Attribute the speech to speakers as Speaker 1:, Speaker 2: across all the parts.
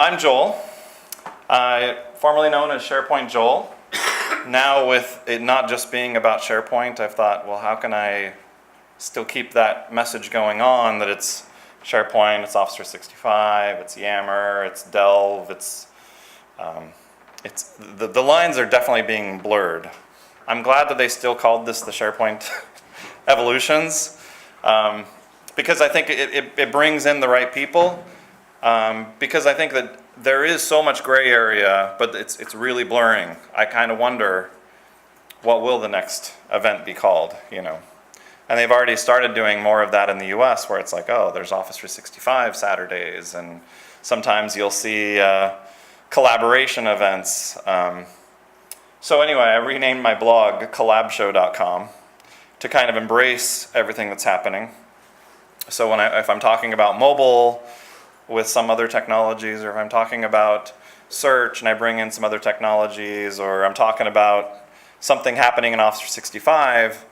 Speaker 1: I'm Joel, formerly known as SharePoint Joel. Now with it not just being about SharePoint, I've thought, well, how can I still keep that message going on that it's SharePoint, it's Office 365, it's Yammer, it's Delve, the lines are definitely being blurred. I'm glad that they still called this the SharePoint evolutions, because I think it brings in the right people, because I think that there is so much gray area, but it's really blurring. I kind of wonder, what will the next event be called, you know? And they've already started doing more of that in the US, where it's like, oh, there's Office 365 Saturdays, and sometimes you'll see collaboration events. So anyway, I renamed my blog collabshow.com to kind of embrace everything that's happening. So if I'm talking about mobile with some other technologies, or if I'm talking about search and I bring in some other technologies, or I'm talking about something happening in Office 365,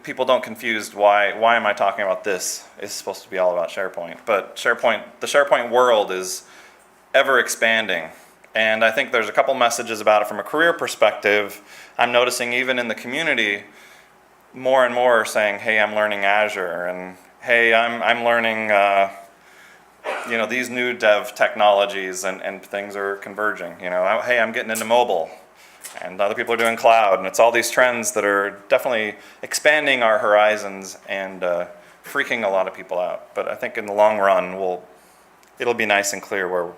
Speaker 1: people don't confuse why am I talking about this? It's supposed to be all about SharePoint. But the SharePoint world is ever expanding. And I think there's a couple messages about it from a career perspective. I'm noticing even in the community, more and more are saying, hey, I'm learning Azure, and hey, I'm learning these new dev technologies, and things are converging. Hey, I'm getting into mobile, and other people are doing cloud, and it's all these trends that are definitely expanding our horizons and freaking a lot of people out. But I think in the long run, it'll be nice and clear where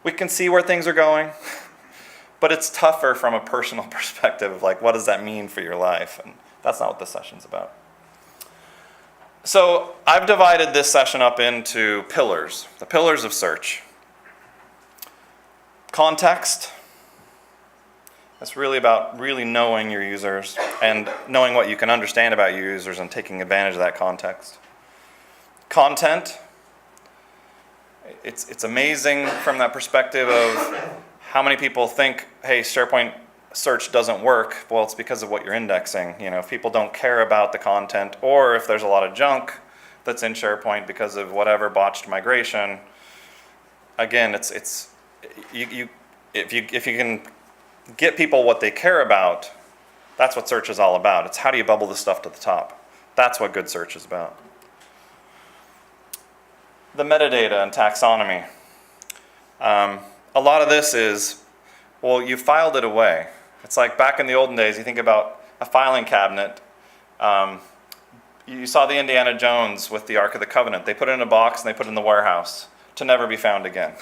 Speaker 1: we can see where things are going, but it's tougher from a personal perspective of like, what does that mean for your life? And that's not what this session's about. So I've divided this session up into pillars, the pillars of search. Context. It's really about really knowing your users and knowing what you can understand about your users and taking advantage of that context. Content. It's amazing from that perspective of how many people think, hey, SharePoint search doesn't work. Well, it's because of what you're indexing. If people don't care about the content, or if there's a lot of junk that's in SharePoint because of whatever botched migration, again, if you can get people what they care about, that's what search is all about. It's how do you bubble the stuff to the top. That's what good search is about. The metadata and taxonomy. A lot of this is, well, you filed it away. It's like back in the olden days, you think about a filing cabinet. You saw the Indiana Jones with the Ark of the Covenant. They put it in a box and they put it in the warehouse to never be found again.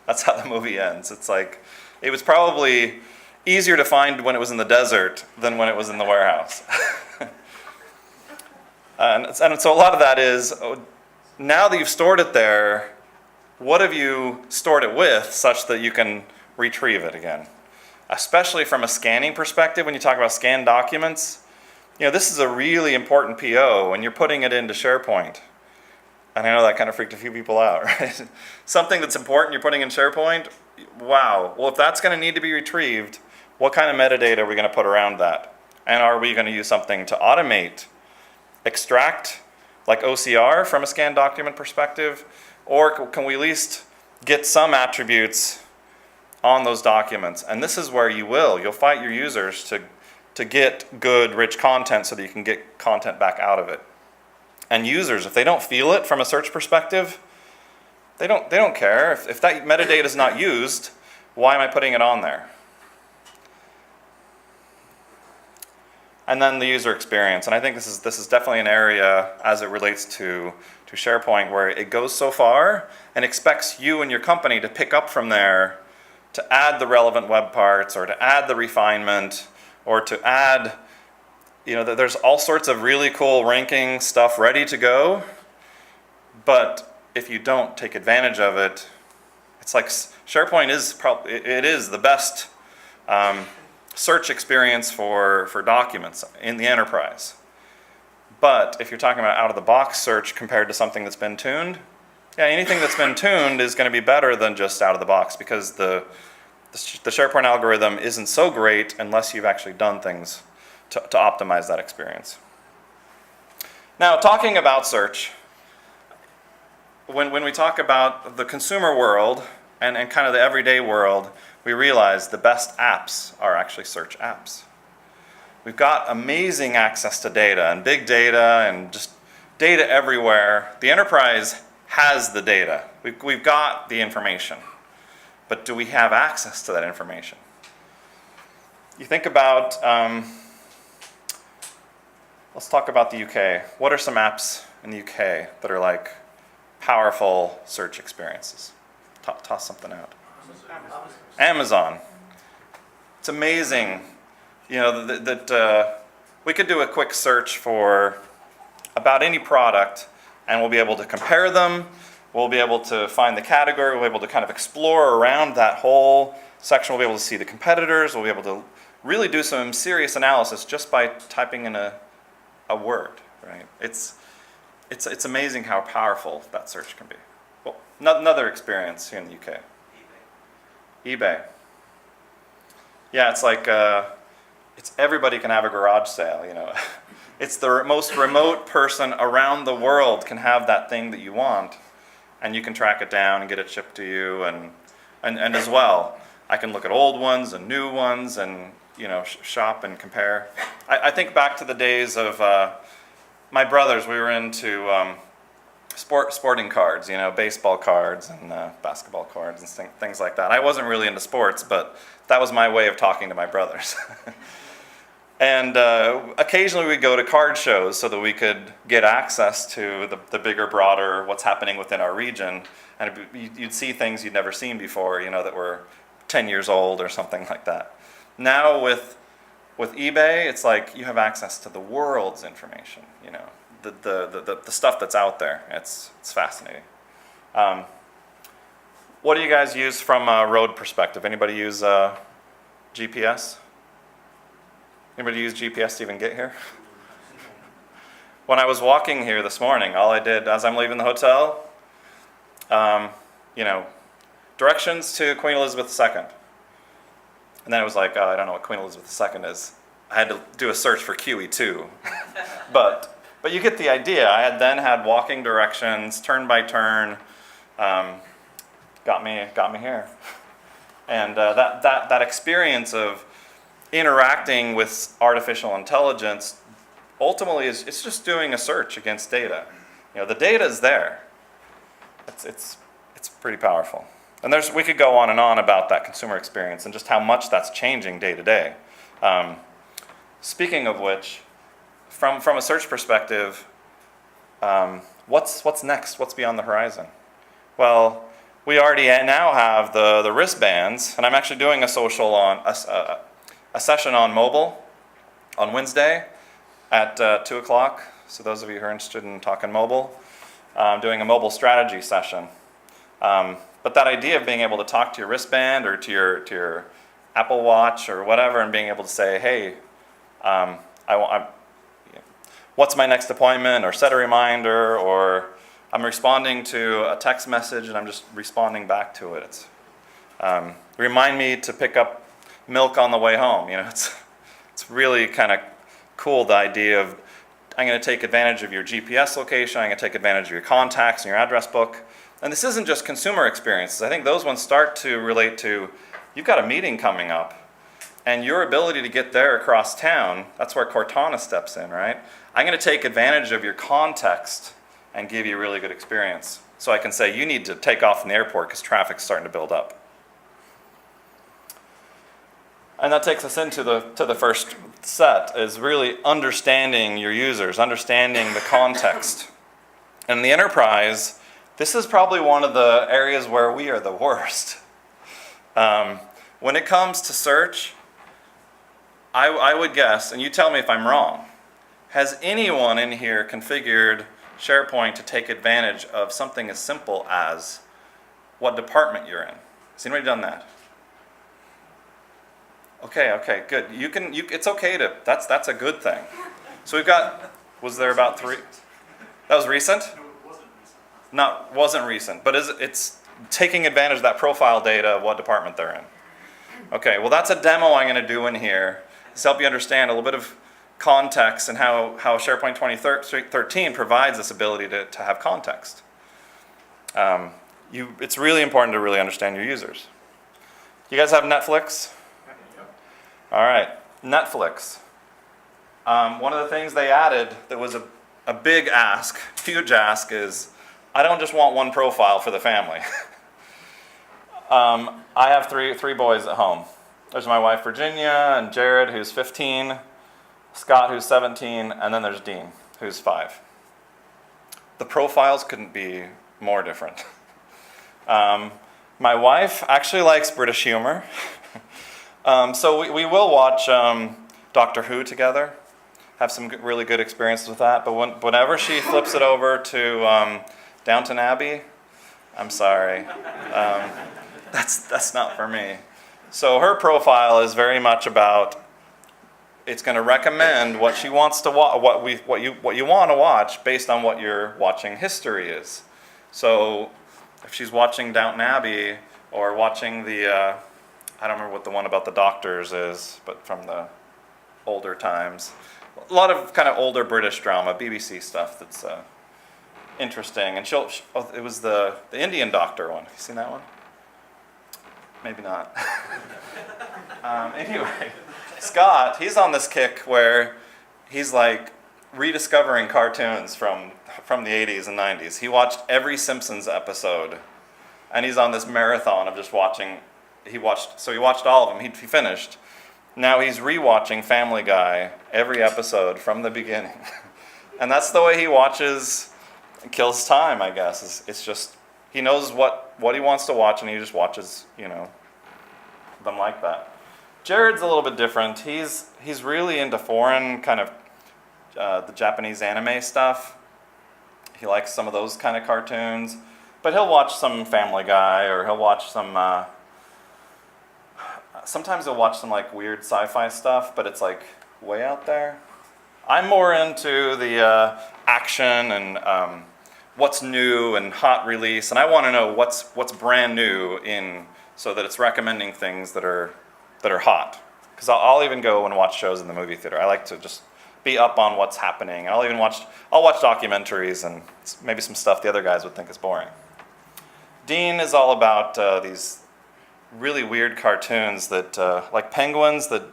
Speaker 1: That's how the movie ends. It's like, it was probably easier to find when it was in the desert than when it was in the warehouse. and so a lot of that is, now that you've stored it there, what have you stored it with such that you can retrieve it again? Especially from a scanning perspective, when you talk about scanned documents, this is a really important PO when you're putting it into SharePoint. And I know that kind of freaked a few people out, right? Something that's important you're putting in SharePoint, wow. Well, if that's going to need to be retrieved, what kind of metadata are we going to put around that? And are we going to use something to automate, extract, like OCR from a scanned document perspective? Or can we at least get some attributes on those documents? And this is where you'll fight your users to get good, rich content so that you can get content back out of it. And users, if they don't feel it from a search perspective, they don't care. If that metadata is not used, why am I putting it on there? And then the user experience. And I think this is definitely an area as it relates to SharePoint where it goes so far and expects you and your company to pick up from there to add the relevant web parts, or to add the refinement, or to add, there's all sorts of really cool ranking stuff ready to go. But if you don't take advantage of it, it's like SharePoint is the best search experience for documents in the enterprise. But if you're talking about out-of-the-box search compared to something that's been tuned, anything that's been tuned is going to be better than just out-of-the-box, because the SharePoint algorithm isn't so great unless you've actually done things to optimize that experience. Now, talking about search, when we talk about the consumer world and kind of the everyday world, we realize the best apps are actually search apps. We've got amazing access to data and big data and just data everywhere. The enterprise has the data. We've got the information. But do we have access to that information? You think about, let's talk about the UK. What are some apps in the UK that are like powerful search experiences? Toss something out. Amazon. It's amazing, you know, that we could do a quick search for about any product, and we'll be able to compare them. We'll be able to find the category. We'll be able to kind of explore around that whole section. We'll be able to see the competitors. We'll be able to really do some serious analysis just by typing in a word, right? It's amazing how powerful that search can be. Well, another experience here in the UK. eBay. Yeah, it's like it's everybody can have a garage sale, you know. It's the most remote person around the world can have that thing that you want, and you can track it down and get it shipped to you, and as well, I can look at old ones and new ones, and you know, shop and compare. I think back to the days of my brothers. We were into sporting cards, you know, baseball cards and basketball cards and things like that. I wasn't really into sports, but that was my way of talking to my brothers. And occasionally we'd go to card shows so that we could get access to the bigger, broader, what's happening within our region. And you'd see things you'd never seen before, you know, that were 10 years old or something like that. Now with eBay, it's like you have access to the world's information, you know, the stuff that's out there. It's fascinating. What do you guys use from a road perspective? Anybody use GPS? Anybody use GPS to even get here? When I was walking here this morning, all I did as I'm leaving the hotel, you know, directions to Queen Elizabeth II. And then it was like, oh, I don't know what Queen Elizabeth II is. I had to do a search for QE2. but you get the idea. I had then had walking directions, turn by turn, got me here. And that experience of interacting with artificial intelligence ultimately it's just doing a search against data. You know, the data is there. It's pretty powerful. And we could go on and on about that consumer experience and just how much that's changing day to day. Speaking of which, from a search perspective, what's next? What's beyond the horizon? Well, we already now have the wristbands, and I'm actually doing a social on a session on mobile on Wednesday at 2 o'clock. So those of you who are interested in talking mobile, I'm doing a mobile strategy session. But that idea of being able to talk to your wristband or to your Apple Watch or whatever, and being able to say, hey, what's my next appointment, or set a reminder, or I'm responding to a text message and I'm just responding back to it. It's, remind me to pick up milk on the way home. You know, it's really kind of cool, the idea of I'm going to take advantage of your GPS location, I'm going to take advantage of your contacts and your address book. And this isn't just consumer experiences. I think those ones start to relate to, you've got a meeting coming up, and your ability to get there across town, that's where Cortana steps in, right? I'm going to take advantage of your context and give you a really good experience. So I can say, you need to take off from the airport because traffic's starting to build up. And that takes us into the first set, is really understanding your users, understanding the context. And in the enterprise, this is probably one of the areas where we are the worst. When it comes to search, I would guess, and you tell me if I'm wrong, has anyone in here configured SharePoint to take advantage of something as simple as what department you're in? Has anybody done that? Okay, good. It's okay to, that's a good thing. So we've got, was there about 3? That was recent? Wasn't recent, but it's taking advantage of that profile data of what department they're in. Okay, well that's a demo I'm going to do in here to help you understand a little bit of context and how SharePoint 2013 provides this ability to have context. It's really important to really understand your users. You guys have Netflix? All right, Netflix. One of the things they added that was a big ask, huge ask, is I don't just want one profile for the family. I have three boys at home. There's my wife Virginia and Jared, who's 15, Scott, who's 17, and then there's Dean, who's 5. The profiles couldn't be more different. My wife actually likes British humor. So we will watch Doctor Who together, have some really good experiences with that. But whenever she flips it over to Downton Abbey, I'm sorry, that's not for me. So her profile is very much about, it's going to recommend what she wants to watch, what you want to watch based on what your watching history is. So if she's watching Downton Abbey or watching the, I don't remember what the one about the doctors is, but from the older times. A lot of kind of older British drama, BBC stuff that's interesting. And it was the Indian doctor one. Have you seen that one? Maybe not. Anyway, Scott, he's on this kick where he's like rediscovering cartoons from the 80s and 90s. He watched every Simpsons episode, and he's on this marathon of just watching. He watched all of them. He finished. Now he's rewatching Family Guy every episode from the beginning. And that's the way he watches and kills time, I guess. It's just, he knows what he wants to watch, and he just watches, them like that. Jared's a little bit different. He's really into foreign kind of the Japanese anime stuff. He likes some of those kind of cartoons, but he'll watch some Family Guy, or he'll watch some. Sometimes he'll watch some like weird sci-fi stuff, but it's like way out there. I'm more into the action and what's new and hot release, and I want to know what's brand new so that it's recommending things that are hot. Because I'll even go and watch shows in the movie theater. I like to just be up on what's happening. I'll watch documentaries and maybe some stuff the other guys would think is boring. Dean is all about these really weird cartoons that, like penguins, that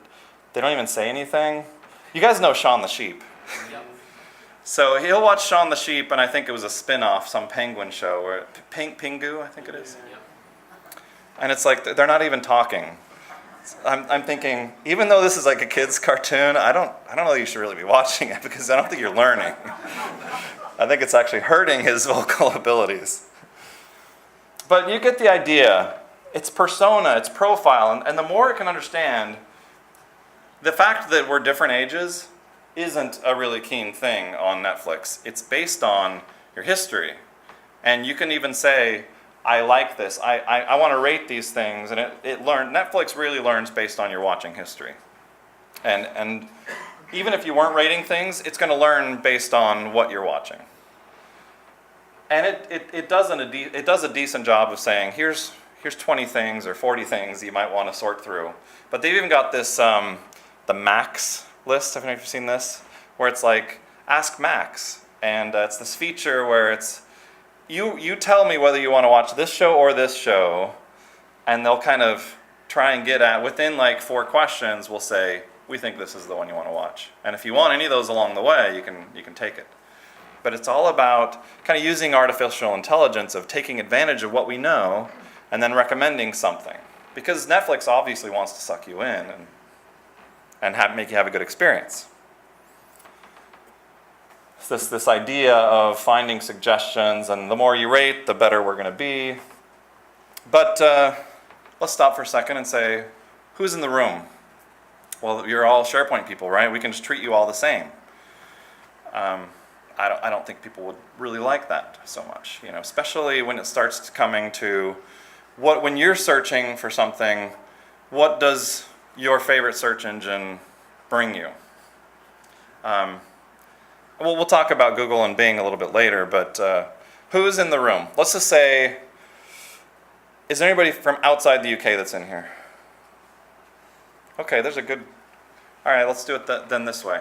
Speaker 1: they don't even say anything. You guys know Shaun the Sheep. Yep. So he'll watch Shaun the Sheep, and I think it was a spin-off, some penguin show, or Pingu, I think it is. Yep. And it's like, they're not even talking. I'm thinking, even though this is like a kid's cartoon, I don't know you should really be watching it, because I don't think you're learning. I think it's actually hurting his vocal abilities. But you get the idea. It's persona, it's profile, and the more it can understand, the fact that we're different ages isn't a really keen thing on Netflix. It's based on your history. And you can even say, I like this, I want to rate these things, and Netflix really learns based on your watching history. And even if you weren't rating things, it's going to learn based on what you're watching. And it does a decent job of saying, here's 20 things or 40 things you might want to sort through. But they've even got this, the Max list, I don't know if you've seen this, where it's like, ask Max. And it's this feature where it's, you tell me whether you want to watch this show or this show, and they'll kind of try and get at, within like 4 questions, we'll say, we think this is the one you want to watch. And if you want any of those along the way, you can take it. But it's all about kind of using artificial intelligence of taking advantage of what we know and then recommending something. Because Netflix obviously wants to suck you in and make you have a good experience. This idea of finding suggestions, and the more you rate, the better we're going to be. But let's stop for a second and say, who's in the room? Well, you're all SharePoint people, right? We can just treat you all the same. I don't think people would really like that so much, especially when it starts coming to when you're searching for something, what does your favorite search engine bring you? Well, we'll talk about Google and Bing a little bit later, but who's in the room? Let's just say, is there anybody from outside the UK that's in here? Okay, there's a good, all right, let's do it then this way.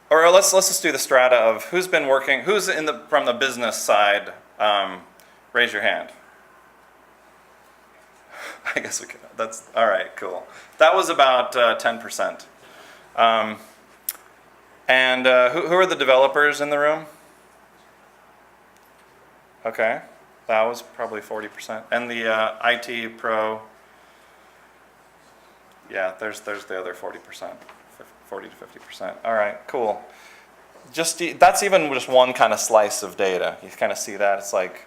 Speaker 1: or let's just do the strata of who's been working, who's from the business side. Raise your hand. I guess we could. That's all right. Cool. That was about 10%. And who are the developers in the room? Okay, that was probably 40%. And the IT pro. Yeah, there's the other 40%, 40 to 50%. All right, cool. That's even just one kind of slice of data. You kind of see that. It's like,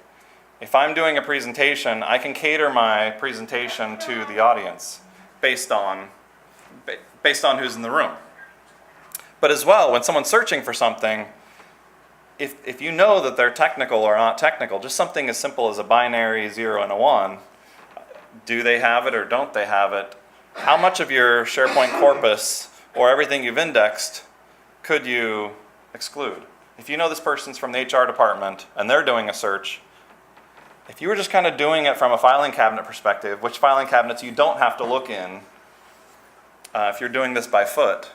Speaker 1: if I'm doing a presentation, I can cater my presentation to the audience based on who's in the room. But as well, when someone's searching for something, if you know that they're technical or not technical, just something as simple as a binary 0 and a 1, do they have it or don't they have it? How much of your SharePoint corpus or everything you've indexed could you exclude? If you know this person's from the HR department and they're doing a search, if you were just kind of doing it from a filing cabinet perspective, which filing cabinets you don't have to look in, if you're doing this by foot,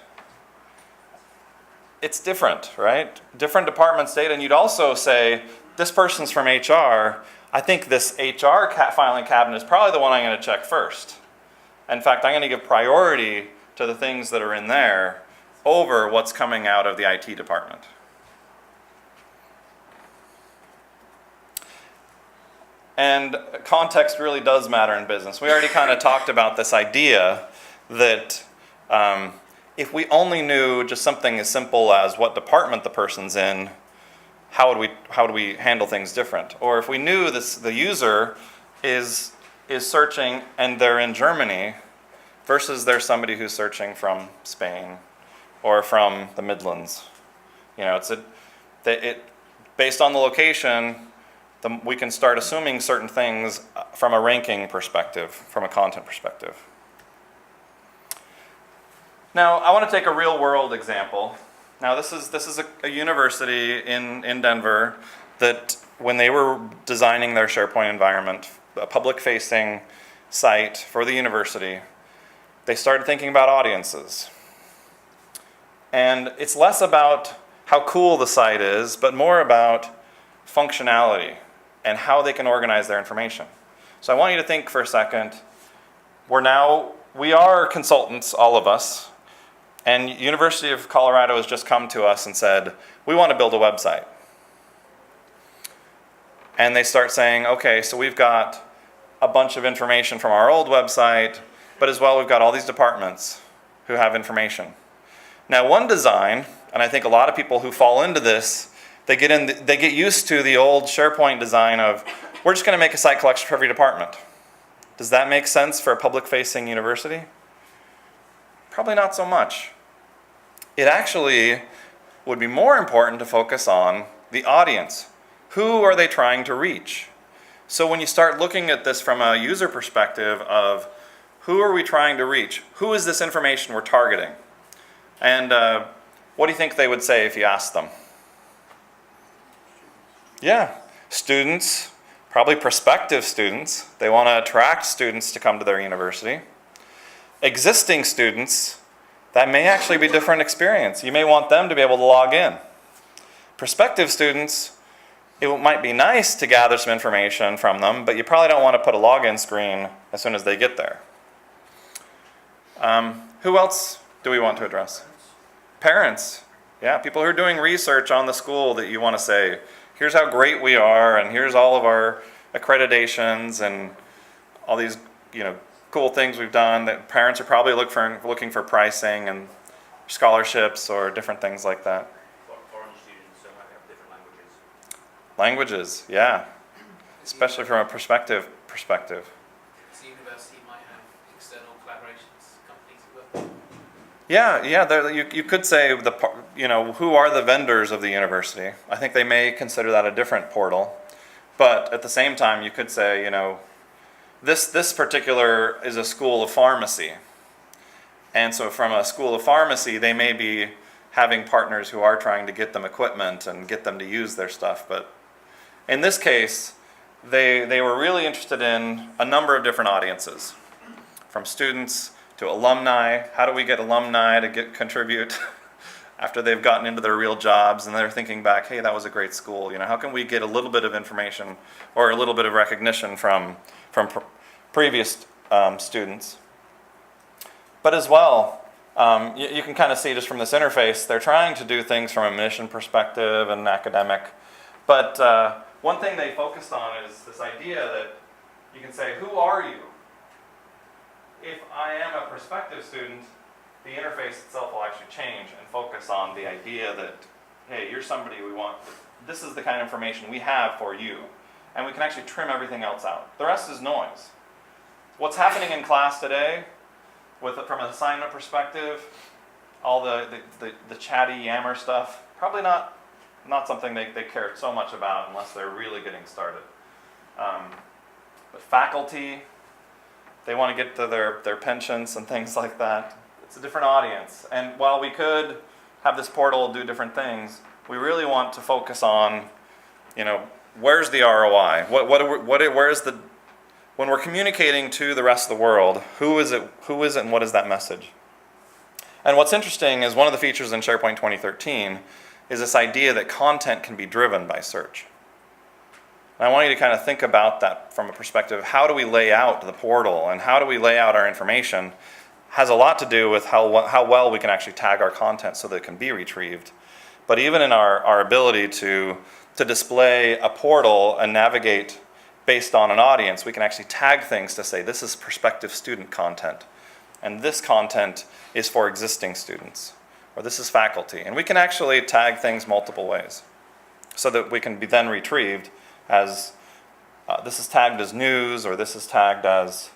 Speaker 1: it's different, right? Different departments' data, and you'd also say, this person's from HR, I think this HR filing cabinet is probably the one I'm going to check first. In fact, I'm going to give priority to the things that are in there over what's coming out of the IT department. And context really does matter in business. We already kind of talked about this idea that if we only knew just something as simple as what department the person's in, how would we handle things different? Or if we knew the user is searching and they're in Germany versus there's somebody who's searching from Spain or from the Midlands. You know, based on the location, we can start assuming certain things from a ranking perspective, from a content perspective. Now, I want to take a real world example. Now, this is a university in Denver that when they were designing their SharePoint environment, a public-facing site for the university, they started thinking about audiences. And it's less about how cool the site is, but more about functionality and how they can organize their information. So I want you to think for a second, we are consultants, all of us, and University of Colorado has just come to us and said, we want to build a website. And they start saying, okay, so we've got a bunch of information from our old website, but as well we've got all these departments who have information. Now one design, and I think a lot of people who fall into this, they get used to the old SharePoint design of, we're just going to make a site collection for every department. Does that make sense for a public-facing university? Probably not so much. It actually would be more important to focus on the audience. Who are they trying to reach? So when you start looking at this from a user perspective of who are we trying to reach? Who is this information we're targeting? And what do you think they would say if you asked them? Yeah, students, probably prospective students. They want to attract students to come to their university. Existing students, that may actually be a different experience. You may want them to be able to log in. Prospective students, it might be nice to gather some information from them, but you probably don't want to put a login screen as soon as they get there. Who else do we want to address? Parents. Yeah, people who are doing research on the school that you want to say, here's how great we are, and here's all of our accreditations and all these, cool things we've done. That parents are probably looking for pricing and scholarships or different things like that.
Speaker 2: Foreign students might have different languages.
Speaker 1: Languages, yeah, especially from a perspective.
Speaker 3: The university might have external collaborations, companies as well.
Speaker 1: Yeah. You could say who are the vendors of the university? I think they may consider that a different portal, but at the same time, you could say, this particular is a school of pharmacy, and so from a school of pharmacy, they may be having partners who are trying to get them equipment and get them to use their stuff. But in this case, they were really interested in a number of different audiences, from students to alumni. How do we get alumni to contribute? after they've gotten into their real jobs and they're thinking back, hey, that was a great school. How can we get a little bit of information or a little bit of recognition from previous students? But as well, you can kind of see just from this interface, they're trying to do things from a mission perspective and academic. But one thing they focused on is this idea that you can say, who are you? If I am a prospective student, the interface itself will actually change and focus on the idea that, hey, you're somebody we want, this is the kind of information we have for you. And we can actually trim everything else out. The rest is noise. What's happening in class today, from an assignment perspective, all the chatty yammer stuff, probably not something they care so much about unless they're really getting started. But faculty, they want to get to their pensions and things like that. It's a different audience. And while we could have this portal do different things, we really want to focus on, where's the ROI? When we're communicating to the rest of the world, who is it and what is that message? And what's interesting is one of the features in SharePoint 2013 is this idea that content can be driven by search. And I want you to kind of think about that from a perspective of how do we lay out the portal and how do we lay out our information has a lot to do with how well we can actually tag our content so that it can be retrieved. But even in our ability to display a portal and navigate based on an audience, we can actually tag things to say this is prospective student content and this content is for existing students or this is faculty. And we can actually tag things multiple ways so that we can be then retrieved as this is tagged as news or this is tagged as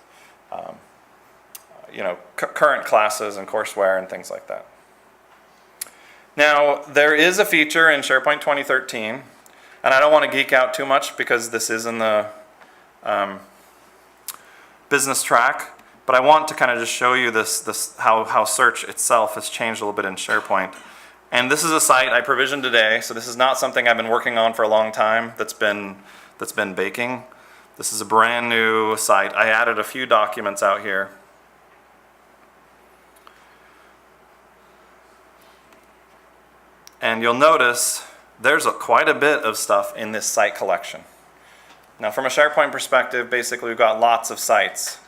Speaker 1: current classes and courseware and things like that. Now, there is a feature in SharePoint 2013, and I don't want to geek out too much because this is in the business track, but I want to kind of just show you this how search itself has changed a little bit in SharePoint. And this is a site I provisioned today, so this is not something I've been working on for a long time that's been baking. This is a brand new site. I added a few documents out here. And you'll notice there's quite a bit of stuff in this site collection. Now, from a SharePoint perspective, basically we've got lots of sites.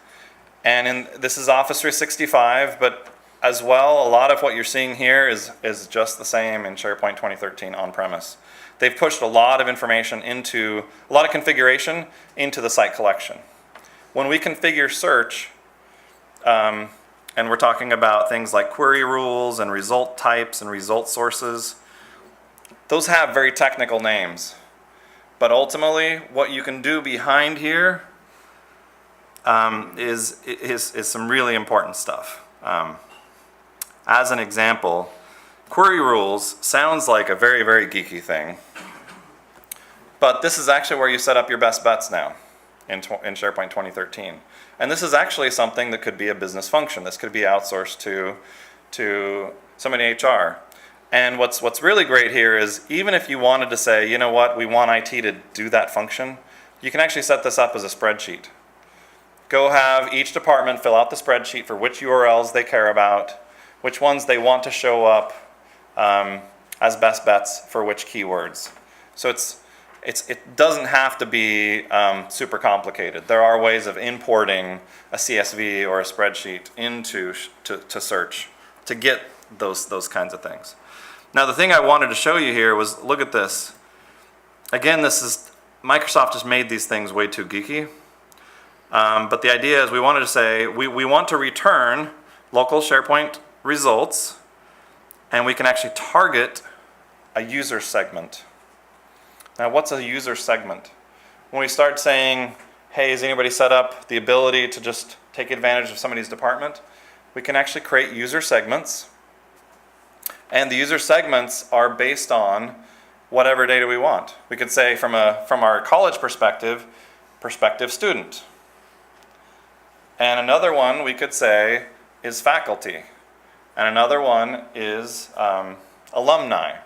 Speaker 1: And this is Office 365, but as well, a lot of what you're seeing here is just the same in SharePoint 2013 on-premise. They've pushed a lot of information a lot of configuration into the site collection. When we configure search, and we're talking about things like query rules and result types and result sources, those have very technical names. But ultimately, what you can do behind here is some really important stuff. As an example, query rules sounds like a very, very geeky thing. But this is actually where you set up your best bets now in SharePoint 2013. And this is actually something that could be a business function. This could be outsourced to somebody in HR. And what's really great here is even if you wanted to say, you know what, we want IT to do that function, you can actually set this up as a spreadsheet. Go have each department fill out the spreadsheet for which URLs they care about, which ones they want to show up as best bets for which keywords. So it doesn't have to be super complicated. There are ways of importing a CSV or a spreadsheet into to search to get those kinds of things. Now, the thing I wanted to show you here was, look at this. Again, Microsoft just made these things way too geeky. But the idea is we wanted to say, we want to return local SharePoint results, and we can actually target a user segment. Now, what's a user segment? When we start saying, hey, has anybody set up the ability to just take advantage of somebody's department? We can actually create user segments. And the user segments are based on whatever data we want. We could say from our college perspective, prospective student. And another one we could say is faculty. And another one is alumni.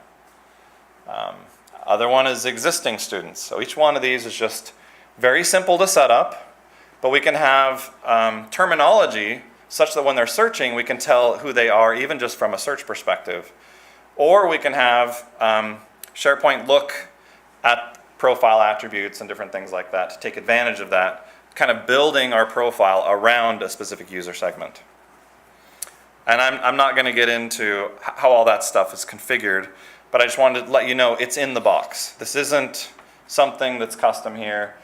Speaker 1: Other one is existing students. So each one of these is just very simple to set up, but we can have terminology such that when they're searching, we can tell who they are, even just from a search perspective. Or we can have SharePoint look at profile attributes and different things like that to take advantage of that, kind of building our profile around a specific user segment. And I'm not going to get into how all that stuff is configured, but I just wanted to let you know it's in the box. This isn't something that's custom here.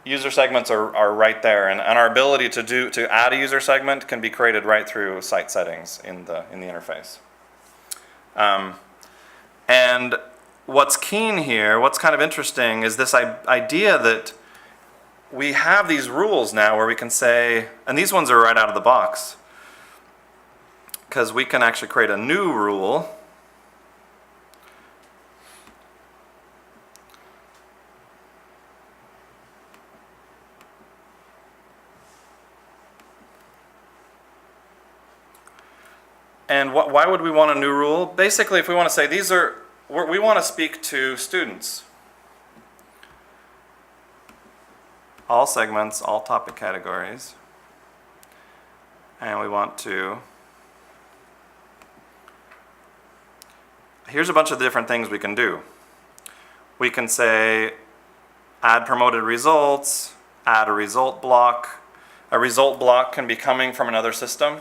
Speaker 1: User segments are right there, and our ability to add a user segment can be created right through site settings in the interface. And what's keen here, what's kind of interesting, is this idea that we have these rules now where we can say, and these ones are right out of the box, because we can actually create a new rule. And why would we want a new rule? Basically, if we want to say we want to speak to students. All segments, all topic categories. And we want to, here's a bunch of different things we can do. We can say add promoted results, add a result block. A result block can be coming from another system.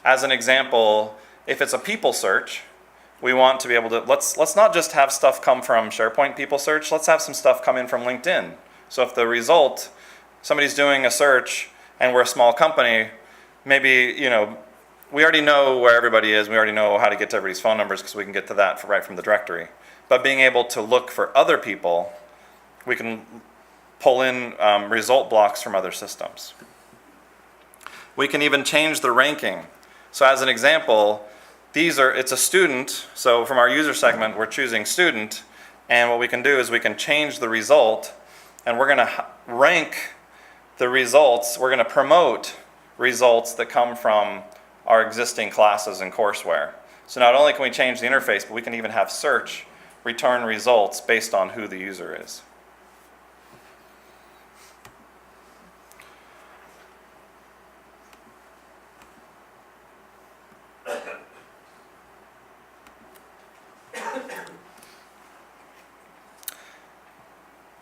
Speaker 1: As an example, if it's a people search, we want to be able to, let's not just have stuff come from SharePoint people search, let's have some stuff come in from LinkedIn. So if the result, somebody's doing a search and we're a small company, maybe, we already know where everybody is, we already know how to get to everybody's phone numbers because we can get to that right from the directory. But being able to look for other people, we can pull in result blocks from other systems. We can even change the ranking. So as an example, it's a student, so from our user segment, we're choosing student, and what we can do is we can change the result, and we're going to rank the results, we're going to promote results that come from our existing classes and courseware. So not only can we change the interface, but we can even have search return results based on who the user is.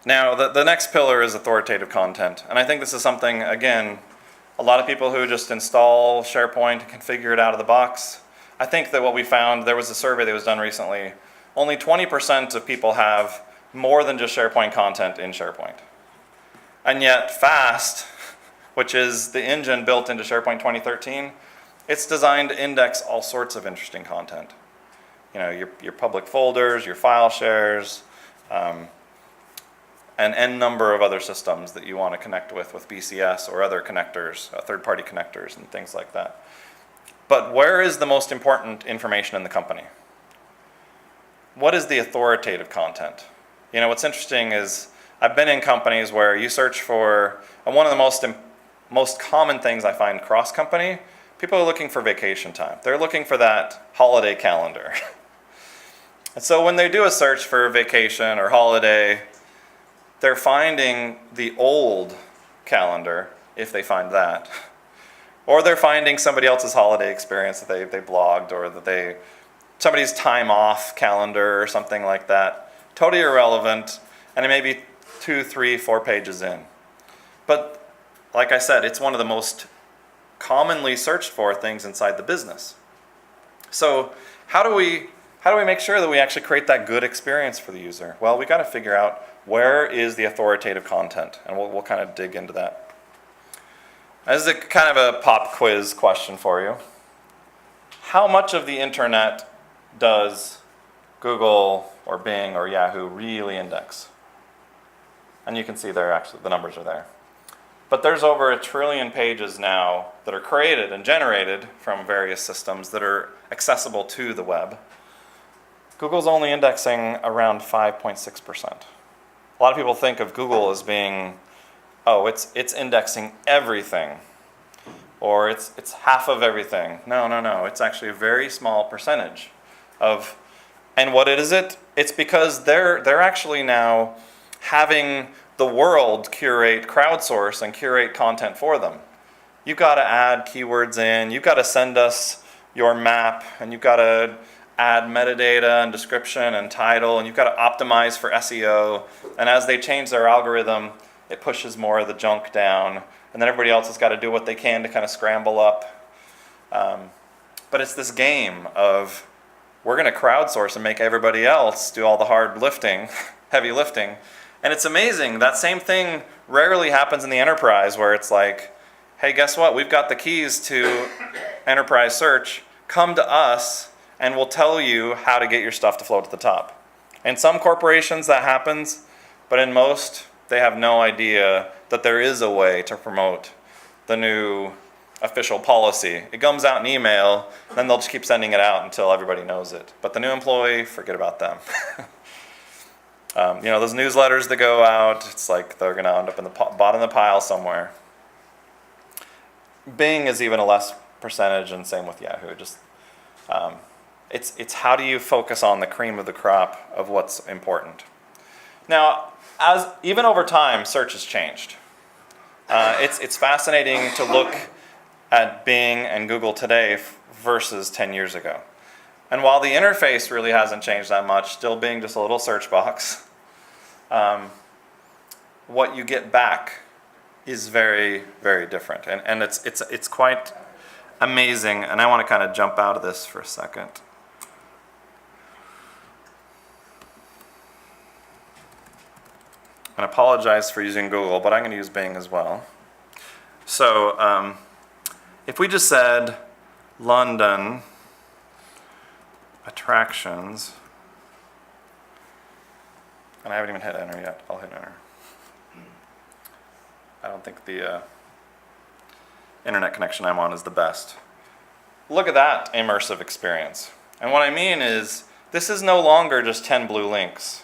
Speaker 1: Now, the next pillar is authoritative content. And I think this is something, again, a lot of people who just install SharePoint and configure it out of the box. I think that what we found, there was a survey that was done recently, only 20% of people have more than just SharePoint content in SharePoint. And yet FAST, which is the engine built into SharePoint 2013, it's designed to index all sorts of interesting content. Your public folders, your file shares, an N number of other systems that you want to connect with BCS or other connectors, third-party connectors and things like that. But where is the most important information in the company? What is the authoritative content? What's interesting is I've been in companies where you search for, and one of the most common things I find cross-company, people are looking for vacation time. They're looking for that holiday calendar. And so when they do a search for vacation or holiday, they're finding the old calendar, if they find that, or they're finding somebody else's holiday experience that they blogged, or that somebody's time off calendar or something like that. Totally irrelevant, and it may be 2, 3, 4 pages in. But like I said, it's one of the most commonly searched for things inside the business. So how do we make sure that we actually create that good experience for the user? Well, we got to figure out where is the authoritative content, and we'll kind of dig into that. This is a kind of a pop quiz question for you. How much of the internet does Google or Bing or Yahoo really index? And you can see there, actually, the numbers are there. But there's over 1 trillion pages now that are created and generated from various systems that are accessible to the web. Google's only indexing around 5.6%. A lot of people think of Google as being, it's indexing everything, or it's half of everything. No. It's actually a very small percentage of, and what is it? It's because they're actually now having the world crowdsource and curate content for them. You've got to add keywords in, you've got to send us your map, and you've got to add metadata and description and title, and you've got to optimize for SEO. And as they change their algorithm, it pushes more of the junk down, and then everybody else has got to do what they can to kind of scramble up. But it's this game of we're going to crowdsource and make everybody else do all the hard lifting, heavy lifting. And it's amazing. That same thing rarely happens in the enterprise where it's like, hey, guess what? We've got the keys to enterprise search. Come to us and we'll tell you how to get your stuff to float to the top. In some corporations that happens, but in most, they have no idea that there is a way to promote the new official policy. It comes out in email, then they'll just keep sending it out until everybody knows it. But the new employee, forget about them. Those newsletters that go out, it's like they're going to end up in the bottom of the pile somewhere. Bing is even a less percentage, and same with Yahoo. Just it's how do you focus on the cream of the crop of what's important. Now, even over time, search has changed. It's fascinating to look at Bing and Google today versus 10 years ago. And while the interface really hasn't changed that much, still being just a little search box, what you get back is very, very different. And it's quite amazing. And I want to kind of jump out of this for a second. And I apologize for using Google, but I'm going to use Bing as well. So if we just said London attractions, and I haven't even hit enter yet. I'll hit enter. I don't think the internet connection I'm on is the best. Look at that immersive experience. And what I mean is, this is no longer just 10 blue links.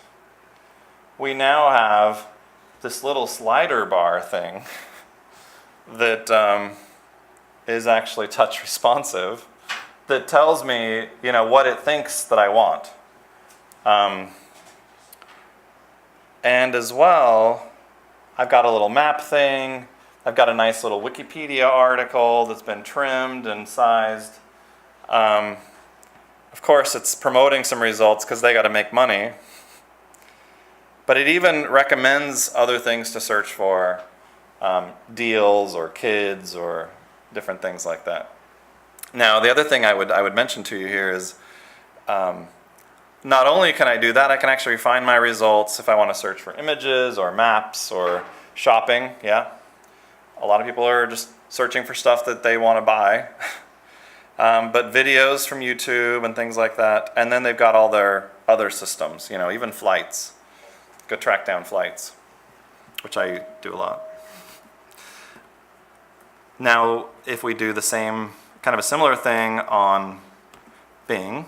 Speaker 1: We now have this little slider bar thing that is actually touch responsive that tells me, what it thinks that I want. And as well, I've got a little map thing. I've got a nice little Wikipedia article that's been trimmed and sized. Of course, it's promoting some results because they got to make money. But it even recommends other things to search for, deals or kids or different things like that. Now, the other thing I would mention to you here is not only can I do that, I can actually find my results if I want to search for images or maps or shopping. Yeah, a lot of people are just searching for stuff that they want to buy. But videos from YouTube and things like that. And then they've got all their other systems, even flights. Go track down flights, which I do a lot. Now, if we do the same, kind of a similar thing on Bing,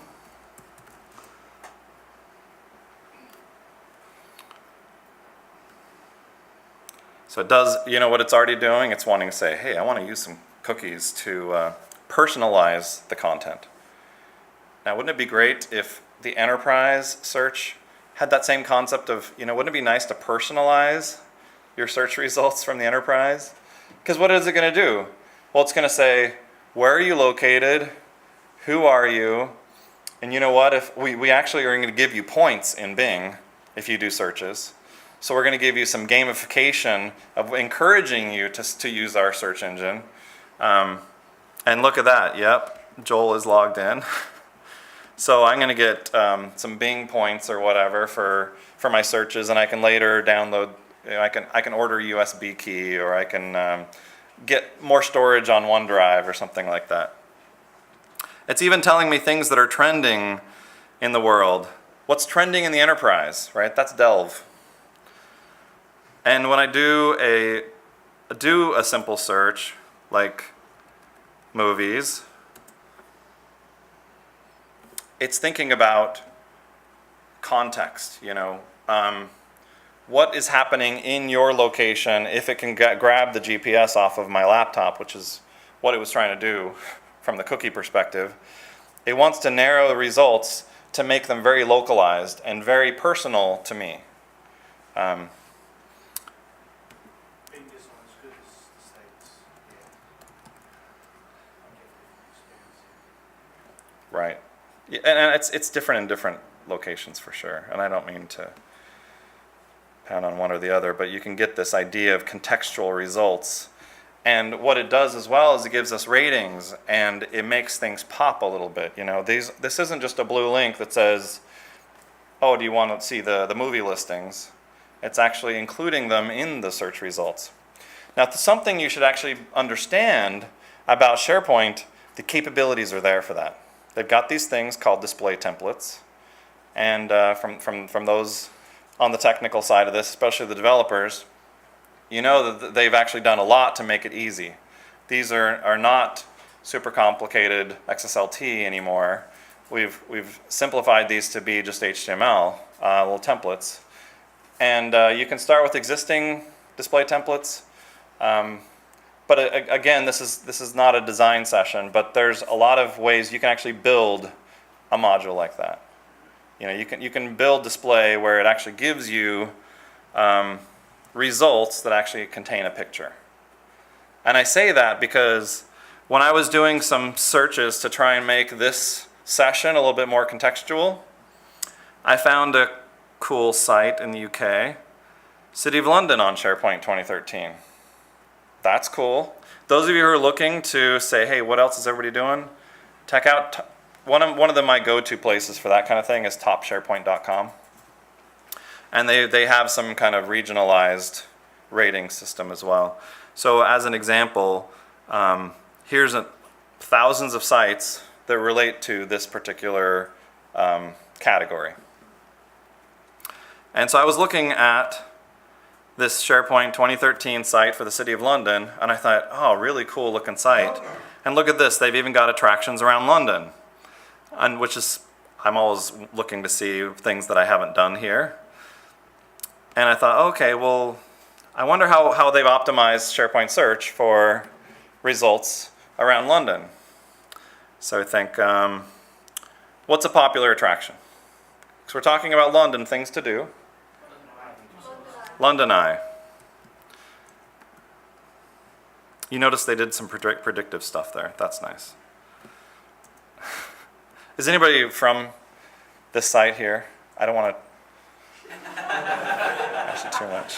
Speaker 1: so it does, what it's already doing? It's wanting to say, hey, I want to use some cookies to personalize the content. Now, wouldn't it be great if the enterprise search had that same concept of, wouldn't it be nice to personalize your search results from the enterprise? Because what is it going to do? Well, it's going to say, where are you located? Who are you? And you know what? If we actually are going to give you points in Bing if you do searches. So we're going to give you some gamification of encouraging you to use our search engine. And look at that. Yep, Joel is logged in. So I'm going to get some Bing points or whatever for my searches, and I can later download. I can order a USB key, or I can get more storage on OneDrive or something like that. It's even telling me things that are trending in the world. What's trending in the enterprise, right? That's Delve. And when I do a simple search like movies, it's thinking about context, what is happening in your location if it can grab the GPS off of my laptop, which is what it was trying to do from the cookie perspective. It wants to narrow the results to make them very localized and very personal to me.
Speaker 4: I think this one's good as the States. Yeah.
Speaker 1: Right. Yeah, and it's different in different locations for sure. And I don't mean to pound on one or the other, but you can get this idea of contextual results. And what it does as well is it gives us ratings, and it makes things pop a little bit. You know, this isn't just a blue link that says, oh, do you want to see the movie listings? It's actually including them in the search results. Now, something you should actually understand about SharePoint, the capabilities are there for that. They've got these things called display templates, and from those on the technical side of this, especially the developers, you know that they've actually done a lot to make it easy. These are not super complicated XSLT anymore. We've simplified these to be just HTML, little templates. And you can start with existing display templates. But again, this is not a design session, but there's a lot of ways you can actually build a module like that. You know, you can build display where it actually gives you results that actually contain a picture. And I say that because when I was doing some searches to try and make this session a little bit more contextual, I found a cool site in the UK, City of London on SharePoint 2013. That's cool. Those of you who are looking to say, hey, what else is everybody doing? Check out, one of my go-to places for that kind of thing is topsharepoint.com. And they have some kind of regionalized rating system as well. So as an example, here's thousands of sites that relate to this particular category. And so I was looking at this SharePoint 2013 site for the City of London, and I thought, oh, really cool looking site. And look at this, they've even got attractions around London, and which is, I'm always looking to see things that I haven't done here. And I thought, okay, well, I wonder how they've optimized SharePoint search for results around London. So I think, what's a popular attraction? Because we're talking about London, things to do. London Eye. You notice they did some predictive stuff there. That's nice. Is anybody from this site here? I don't want to actually too much.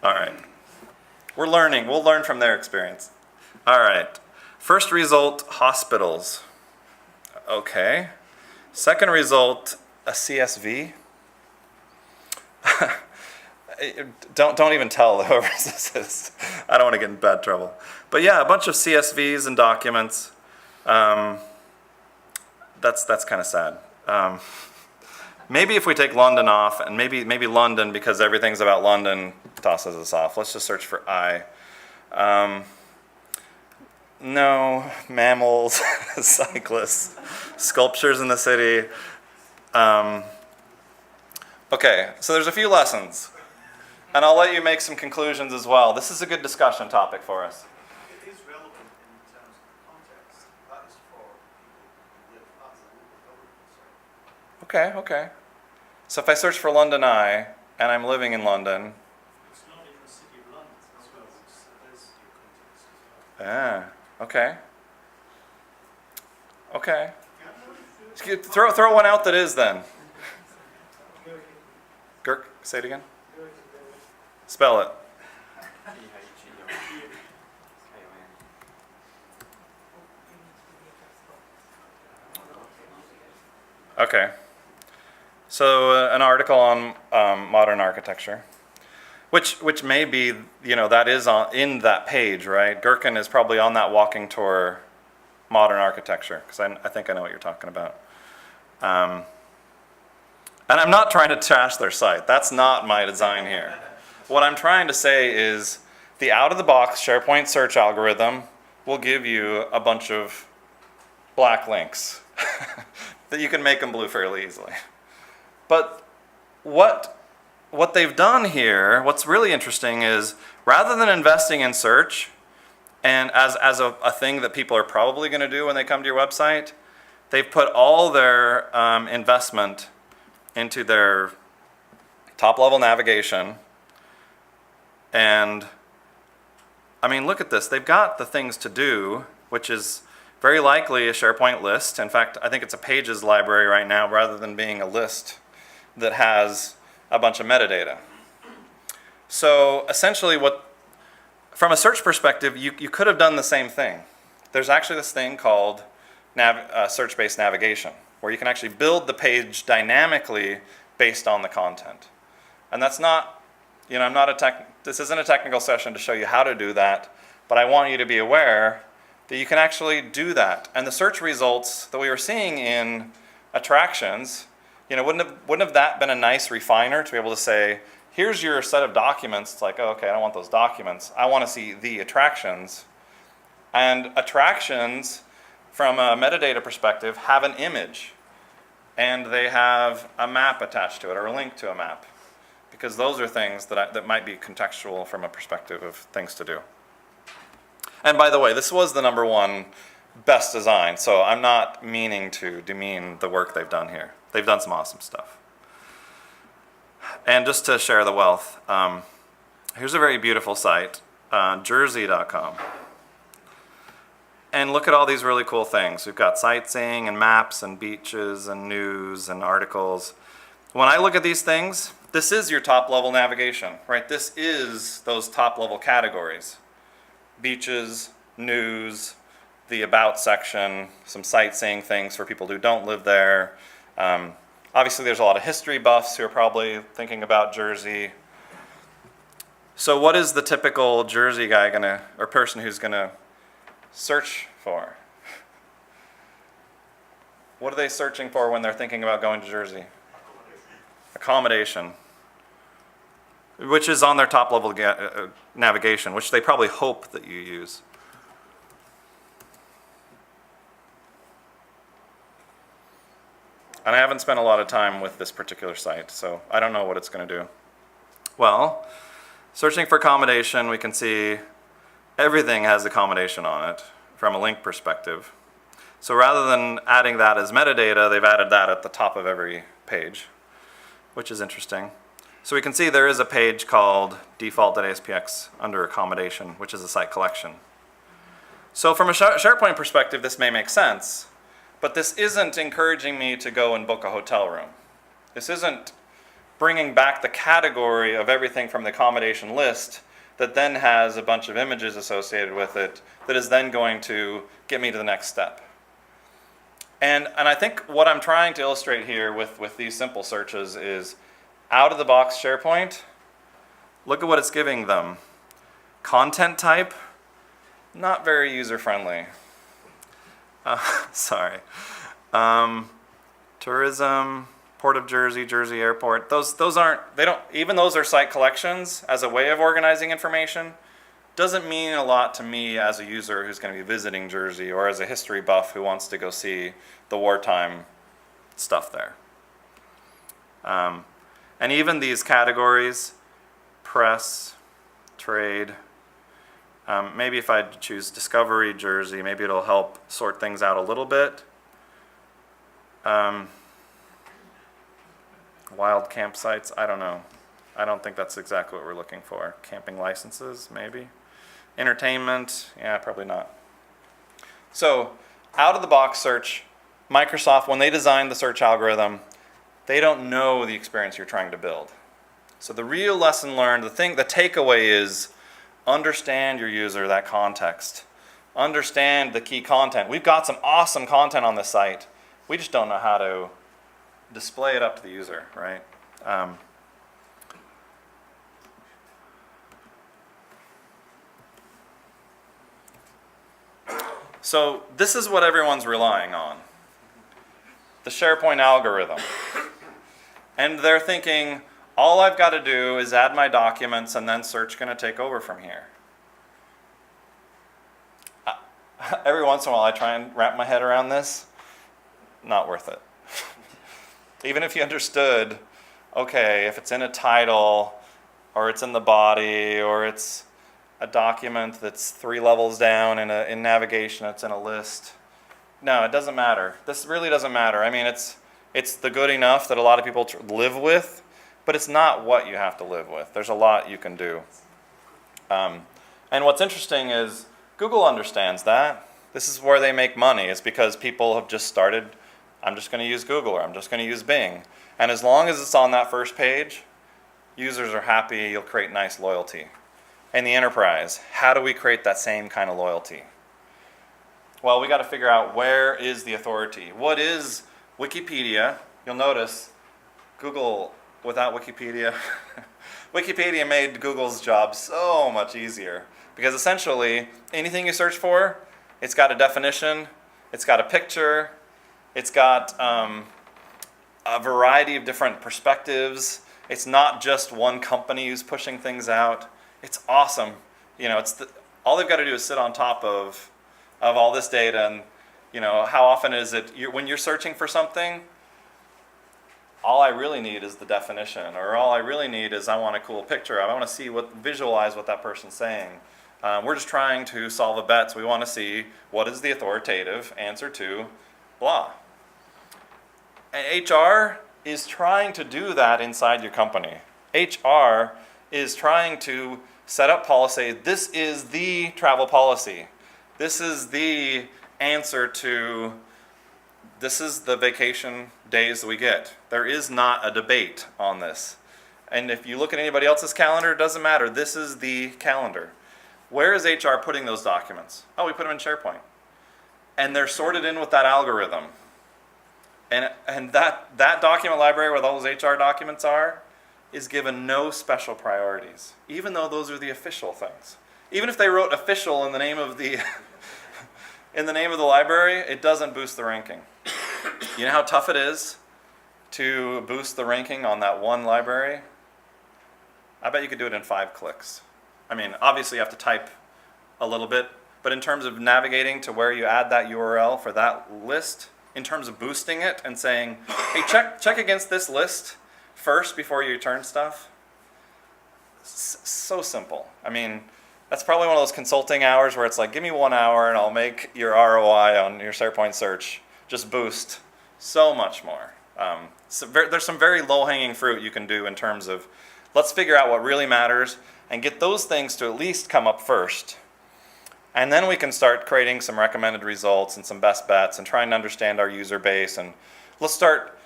Speaker 1: All right. We're learning. We'll learn from their experience. All right. First result, hospitals. Okay. Second result, a CSV. Don't even tell whoever this is. I don't want to get in bad trouble. But yeah, a bunch of CSVs and documents. That's kind of sad. Maybe if we take London off, and maybe London, because everything's about London, tosses us off. Let's just search for I. No, mammals, cyclists, sculptures in the city. Okay, so there's a few lessons. And I'll let you make some conclusions as well. This is a good discussion topic for us.
Speaker 4: It is relevant in terms of context. That is for people who live as a local government.
Speaker 1: Okay. So if I search for London Eye, and I'm living in London.
Speaker 4: It's not in the City of London as well. There's your context as well.
Speaker 1: Okay. Throw one out that is then. Girk, say it again. Spell it. Okay. So an article on modern architecture, which may be, that is in that page, right? Gherkin is probably on that walking tour, modern architecture, because I think I know what you're talking about. And I'm not trying to trash their site. That's not my design here. What I'm trying to say is the out-of-the-box SharePoint search algorithm will give you a bunch of black links that you can make them blue fairly easily. But what they've done here, what's really interesting is rather than investing in search, and as a thing that people are probably going to do when they come to your website, they've put all their investment into their top-level navigation. And I mean, look at this. They've got the things to do, which is Very likely a SharePoint list. In fact, I think it's a pages library right now rather than being a list that has a bunch of metadata. So essentially from a search perspective, you could have done the same thing. There's actually this thing called search-based navigation, where you can actually build the page dynamically based on the content. And that's not, this isn't a technical session to show you how to do that, but I want you to be aware that you can actually do that. And the search results that we were seeing in attractions, wouldn't have that been a nice refiner to be able to say, here's your set of documents. It's like, oh, okay, I don't want those documents. I want to see the attractions. And attractions, from a metadata perspective, have an image. And they have a map attached to it, or a link to a map. Because those are things that might be contextual from a perspective of things to do. And by the way, this was the #1 best design, so I'm not meaning to demean the work they've done here. They've done some awesome stuff. And just to share the wealth, here's a very beautiful site, jersey.com. And look at all these really cool things. We've got sightseeing and maps and beaches and news and articles. When I look at these things, this is your top-level navigation, right? This is those top-level categories. Beaches, news, the about section, some sightseeing things for people who don't live there. Obviously, there's a lot of history buffs who are probably thinking about Jersey. So what is the typical Jersey guy or person who's gonna search for? What are they searching for when they're thinking about going to Jersey? Accommodation. Which is on their top level navigation, which they probably hope that you use. And I haven't spent a lot of time with this particular site, so I don't know what it's going to do. Well, searching for accommodation, we can see everything has accommodation on it from a link perspective. So rather than adding that as metadata, they've added that at the top of every page, which is interesting. So we can see there is a page called default.aspx under accommodation, which is a site collection. So from a SharePoint perspective, this may make sense, but this isn't encouraging me to go and book a hotel room. This isn't bringing back the category of everything from the accommodation list that then has a bunch of images associated with it that is then going to get me to the next step. And I think what I'm trying to illustrate here with these simple searches is out-of-the-box SharePoint, look at what it's giving them. Content type, not very user-friendly. Sorry. Tourism, Port of Jersey, Jersey Airport, those aren't, even those are site collections as a way of organizing information. Doesn't mean a lot to me as a user who's going to be visiting Jersey or as a history buff who wants to go see the wartime stuff there. And even these categories, press, trade, maybe if I choose Discovery Jersey, maybe it'll help sort things out a little bit. Wild campsites, I don't know. I don't think that's exactly what we're looking for. Camping licenses, maybe. Entertainment, yeah, probably not. So, out-of-the-box search, Microsoft, when they designed the search algorithm, they don't know the experience you're trying to build. So the real lesson learned, the takeaway is understand your user, that context. Understand the key content. We've got some awesome content on this site. We just don't know how to display it up to the user, right? So this is what everyone's relying on. The SharePoint algorithm. And they're thinking, all I've got to do is add my documents and then search going to take over from here. Every once in a while I try and wrap my head around this. Not worth it. Even if you understood, okay, if it's in a title, or it's in the body, or it's a document that's 3 levels down in navigation, it's in a list. No, it doesn't matter. This really doesn't matter. I mean, it's the good enough that a lot of people live with, but it's not what you have to live with. There's a lot you can do. And what's interesting is Google understands that. This is where they make money. It's because people have just started, I'm just going to use Google or I'm just going to use Bing. And as long as it's on that first page, users are happy, you'll create nice loyalty. In the enterprise, how do we create that same kind of loyalty? Well, we got to figure out where is the authority. What is Wikipedia? You'll notice Google without Wikipedia, Wikipedia made Google's job so much easier because essentially anything you search for, it's got a definition, it's got a picture, it's got a variety of different perspectives. It's not just one company who's pushing things out. It's awesome. You know, all they've got to do is sit on top of all this data, and you know, how often is it when you're searching for something, all I really need is the definition, or all I really need is I want a cool picture. I want to see visualize what that person's saying. We're just trying to solve a bet, so we want to see what is the authoritative answer to blah. And HR is trying to do that inside your company. HR is trying to set up policy. This is the travel policy. This is the answer to, this is the vacation days that we get. There is not a debate on this. And if you look at anybody else's calendar, it doesn't matter. This is the calendar. Where is HR putting those documents? Oh, we put them in SharePoint. And they're sorted in with that algorithm. And that document library where those HR documents are is given no special priorities, even though those are the official things. Even if they wrote official in the name of the in the name of the library, it doesn't boost the ranking. You know how tough it is to boost the ranking on that one library? I bet you could do it in 5 clicks. I mean, obviously you have to type a little bit, but in terms of navigating to where you add that URL for that list, in terms of boosting it and saying, hey, check against this list first before you return stuff. So simple. I mean, that's probably one of those consulting hours where it's like, give me 1 hour and I'll make your ROI on your SharePoint search just boost so much more. There's some very low-hanging fruit you can do in terms of, let's figure out what really matters and get those things to at least come up first. And then we can start creating some recommended results and some best bets and trying to understand our user base. And let's start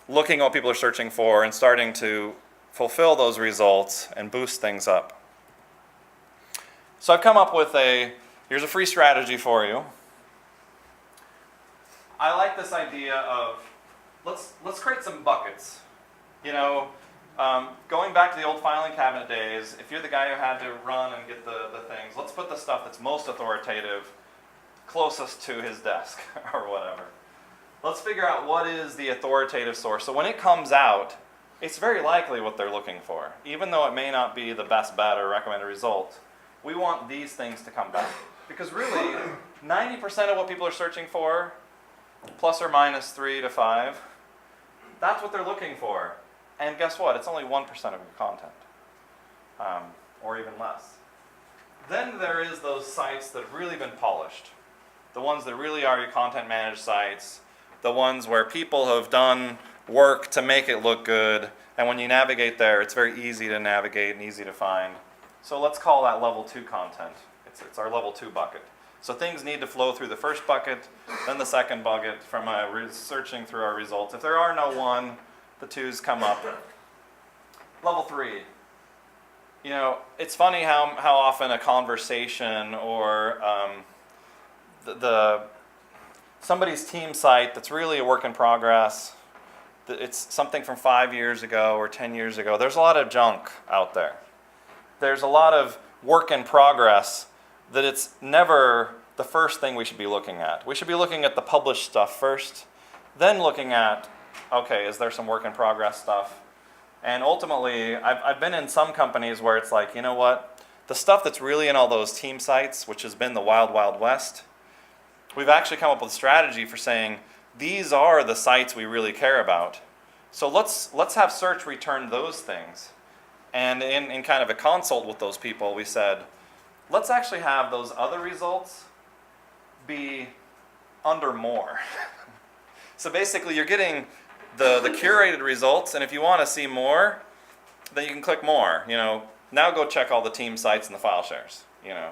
Speaker 1: looking at what people are searching for and starting to fulfill those results and boost things up. So I've come up with here's a free strategy for you. I like this idea of, let's create some buckets. You know, going back to the old filing cabinet days, if you're the guy who had to run and get the things, let's put the stuff that's most authoritative closest to his desk or whatever. Let's figure out what is the authoritative source. So when it comes out, it's very likely what they're looking for. Even though it may not be the best bet or recommended result, we want these things to come back. Because really, 90% of what people are searching for, plus or minus 3 to 5, that's what they're looking for. And guess what? It's only 1% of your content, or even less. Then there is those sites that have really been polished. The ones that really are your content managed sites, the ones where people have done work to make it look good, and when you navigate there, it's very easy to navigate and easy to find. So let's call that level 2 content. It's our level 2 bucket. So things need to flow through the first bucket, then the second bucket from searching through our results. If there are no 1, the 2s come up. Level 3. You know, it's funny how often a conversation or somebody's team site that's really a work in progress, it's something from 5 years ago or 10 years ago, there's a lot of junk out there. There's a lot of work in progress that it's never the first thing we should be looking at. We should be looking at the published stuff first, then looking at, okay, is there some work in progress stuff? And ultimately, I've been in some companies where it's like, you know what? The stuff that's really in all those team sites, which has been the wild, wild west, we've actually come up with a strategy for saying, these are the sites we really care about. So let's have search return those things. And in kind of a consult with those people, we said, let's actually have those other results be under more. So basically, you're getting the curated results, and if you want to see more, then you can click more. You know, now go check all the team sites and the file shares. You know,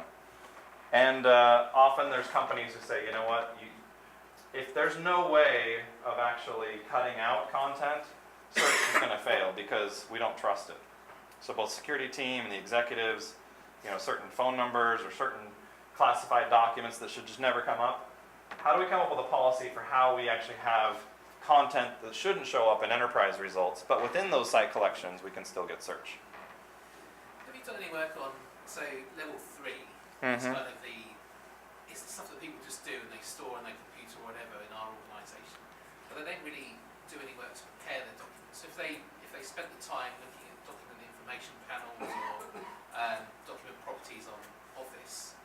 Speaker 1: And often there's companies who say, you know what, if there's no way of actually cutting out content, search is going to fail because we don't trust it. So both security team and the executives, certain phone numbers or certain classified documents that should just never come up. How do we come up with a policy for how we actually have content that shouldn't show up in enterprise results, but within those site collections we can still get search?
Speaker 3: Have you done any work on, say, level 3? It's kind of it's the stuff that people just do and they store on their computer or whatever in our organisation, but they don't really do any work to prepare their documents. So if they spent the time looking at document information panels or document properties on Office,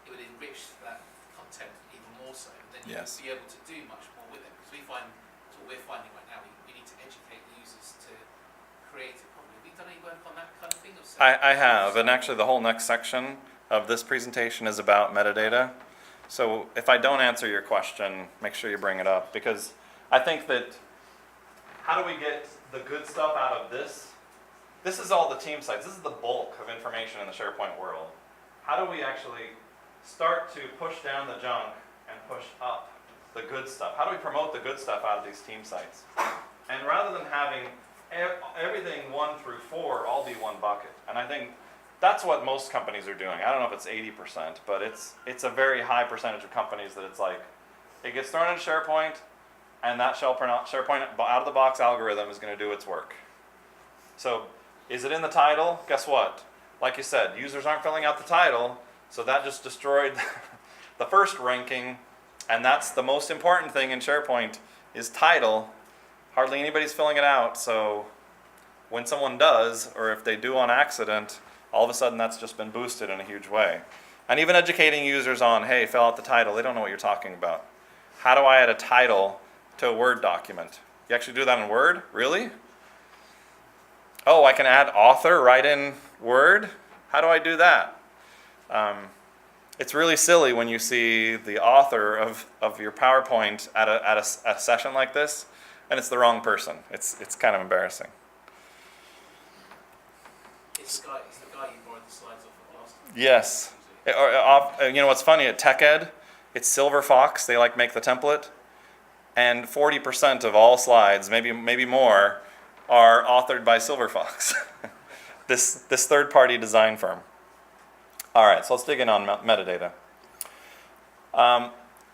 Speaker 3: it would enrich that content even more so. Then you would be able to do much more with it, because that's what we're finding right now. We need to educate users to create it properly. Have you done any work on that kind of thing?
Speaker 1: I have, and actually the whole next section of this presentation is about metadata. So if I don't answer your question, make sure you bring it up, because I think that how do we get the good stuff out of this? This is all the team sites. This is the bulk of information in the SharePoint world. How do we actually start to push down the junk and push up the good stuff? How do we promote the good stuff out of these team sites? And rather than having everything 1 through 4 all be one bucket, and I think that's what most companies are doing. I don't know if it's 80%, but it's a very high percentage of companies that it's like, it gets thrown into SharePoint, and that SharePoint out-of-the-box algorithm is going to do its work. So is it in the title? Guess what? Like you said, users aren't filling out the title, so that just destroyed the first ranking, and that's the most important thing in SharePoint is title. Hardly anybody's filling it out, so when someone does, or if they do on accident, all of a sudden that's just been boosted in a huge way. And even educating users on, hey, fill out the title, they don't know what you're talking about. How do I add a title to a Word document? You actually do that in Word? Really? Oh, I can add author right in Word? How do I do that? It's really silly when you see the author of your PowerPoint at a session like this, and it's the wrong person. It's kind of embarrassing.
Speaker 3: It's the guy you borrowed the slides off of last time.
Speaker 1: Yes. You know what's funny, at TechEd, it's Silver Fox, they make the template, and 40% of all slides, maybe more, are authored by Silver Fox, this third-party design firm. All right, so let's dig in on metadata.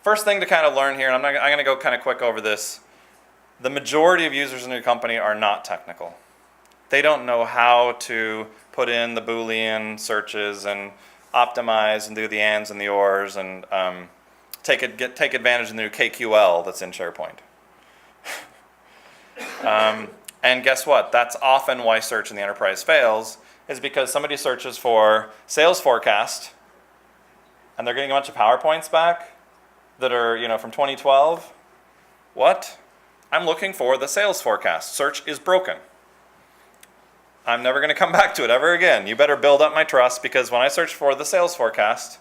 Speaker 1: First thing to kind of learn here, and I'm going to go kind of quick over this. The majority of users in a new company are not technical. They don't know how to put in the Boolean searches and optimize and do the ands and the ors and take advantage of the new KQL that's in SharePoint. And guess what? That's often why search in the enterprise fails, is because somebody searches for sales forecast and they're getting a bunch of PowerPoints back that are from 2012. What? I'm looking for the sales forecast. Search is broken. I'm never going to come back to it ever again. You better build up my trust, because when I search for the sales forecast,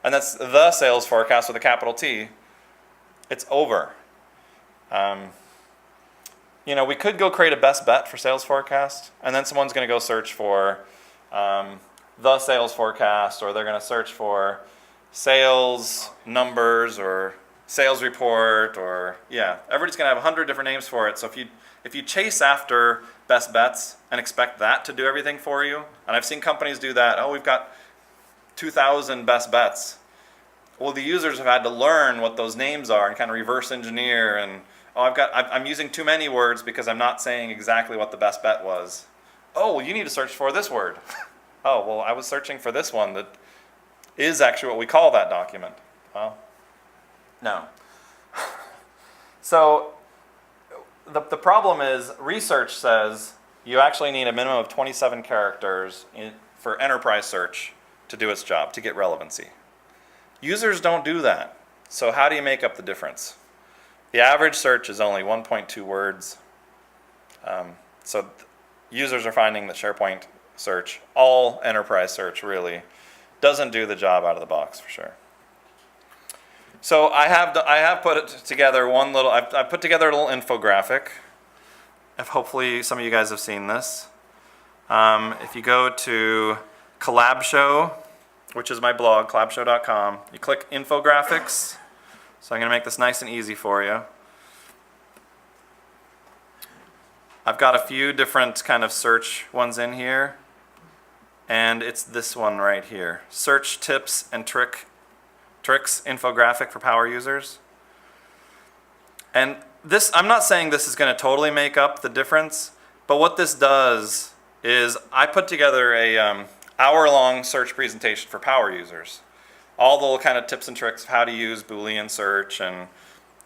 Speaker 1: and that's the sales forecast with a capital T, it's over. We could go create a best bet for sales forecast, and then someone's going to go search for the sales forecast, or they're going to search for sales numbers or sales report, or everybody's going to have 100 different names for it. So if you chase after best bets and expect that to do everything for you, and I've seen companies do that. Oh, we've got 2,000 best bets. Well, the users have had to learn what those names are and kind of reverse engineer, and I'm using too many words because I'm not saying exactly what the best bet was. Oh, well, you need to search for this word. Oh, well, I was searching for this one that is actually what we call that document. Well, no. So the problem is research says you actually need a minimum of 27 characters for enterprise search to do its job, to get relevancy. Users don't do that. So how do you make up the difference? The average search is only 1.2 words. So users are finding that SharePoint search, all enterprise search really, doesn't do the job out of the box for sure. So I have put together I've put together a little infographic. If hopefully some of you guys have seen this. If you go to Collab Show which is my blog, collabshow.com. You click infographics. So I'm going to make this nice and easy for you. I've got a few different kind of search ones in here. And it's this one right here. Search tips and tricks infographic for power users. And this, I'm not saying this is going to totally make up the difference, but what this does is I put together a hour-long search presentation for power users. All the kind of tips and tricks of how to use Boolean search and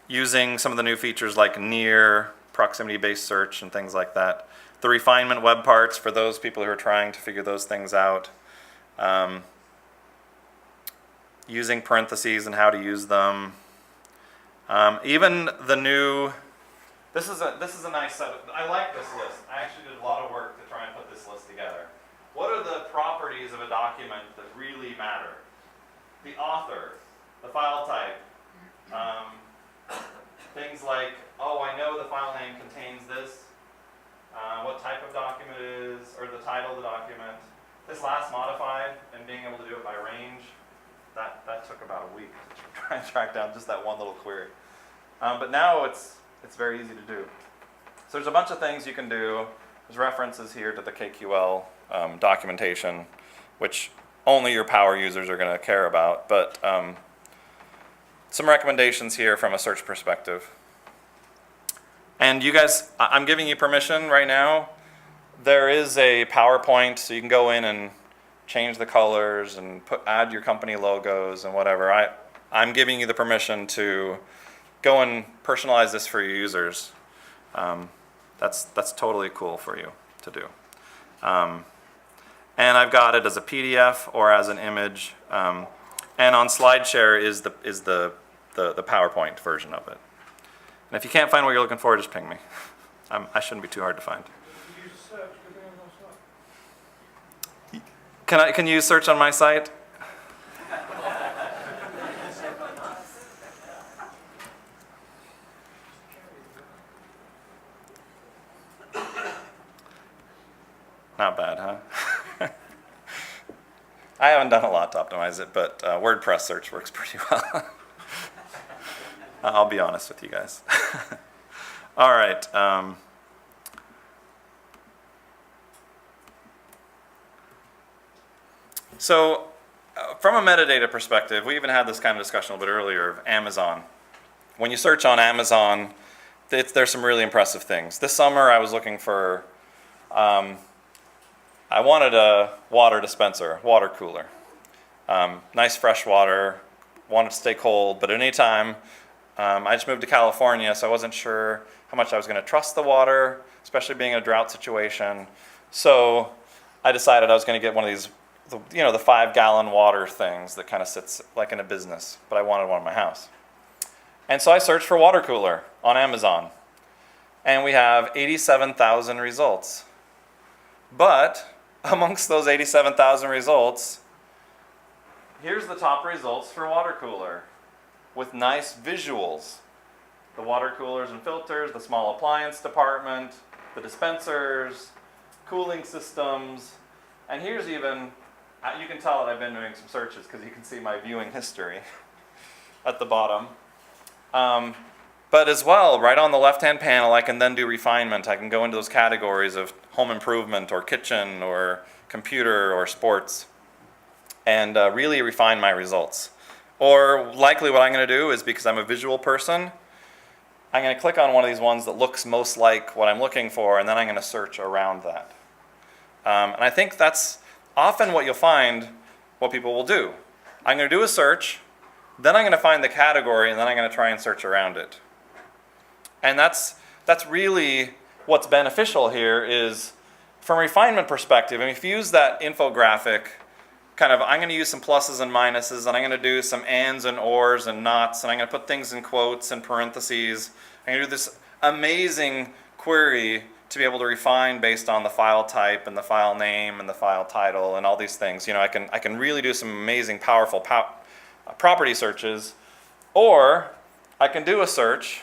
Speaker 1: using some of the new features like near, proximity-based search and things like that. The refinement web parts for those people who are trying to figure those things out. Using parentheses and how to use them. Even the new, this is a nice set of, I like this list. I actually did a lot of work to try and put this list together. What are the properties of a document that really matter? The author, the file type, things like, oh, I know the file name contains this, what type of document it is, or the title of the document. This last modified and being able to do it by range, that took about a week to try and track down just that one little query. But now it's very easy to do. So there's a bunch of things you can do. There's references here to the KQL documentation, which only your power users are going to care about. But some recommendations here from a search perspective. And you guys, I'm giving you permission right now. There is a PowerPoint, so you can go in and change the colors and add your company logos and whatever. I'm giving you the permission to go and personalize this for your users. That's totally cool for you to do. And I've got it as a PDF or as an image. And on SlideShare is the PowerPoint version of it. And if you can't find what you're looking for, just ping me. I shouldn't be too hard to find. Can you search on my site? Not bad, huh? I haven't done a lot to optimize it, but WordPress search works pretty well. I'll be honest with you guys. All right. So from a metadata perspective, we even had this kind of discussion a little bit earlier of Amazon. When you search on Amazon, there's some really impressive things. This summer I was looking for, I wanted a water dispenser, water cooler. Nice fresh water, wanted to stay cold, but at any time, I just moved to California, so I wasn't sure how much I was going to trust the water, especially being in a drought situation. So I decided I was going to get one of these, the 5-gallon water things that kind of sits like in a business, but I wanted one in my house. And so I searched for water cooler on Amazon, and we have 87,000 results. But amongst those 87,000 results, here's the top results for water cooler with nice visuals. The water coolers and filters, the small appliance department, the dispensers, cooling systems, and here's even, you can tell that I've been doing some searches because you can see my viewing history at the bottom. But as well, right on the left-hand panel, I can then do refinement. I can go into those categories of home improvement or kitchen or computer or sports and really refine my results. Or likely what I'm going to do is, because I'm a visual person, I'm going to click on one of these ones that looks most like what I'm looking for, and then I'm going to search around that. And I think that's often what you'll find what people will do. I'm going to do a search, then I'm going to find the category, and then I'm going to try and search around it. And that's really what's beneficial here is, from a refinement perspective, and if you use that infographic, kind of, I'm going to use some pluses and minuses, and I'm going to do some ands and ors and nots, and I'm going to put things in quotes and parentheses. I'm going to do this amazing query to be able to refine based on the file type and the file name and the file title and all these things. I can really do some amazing, powerful property searches, or I can do a search,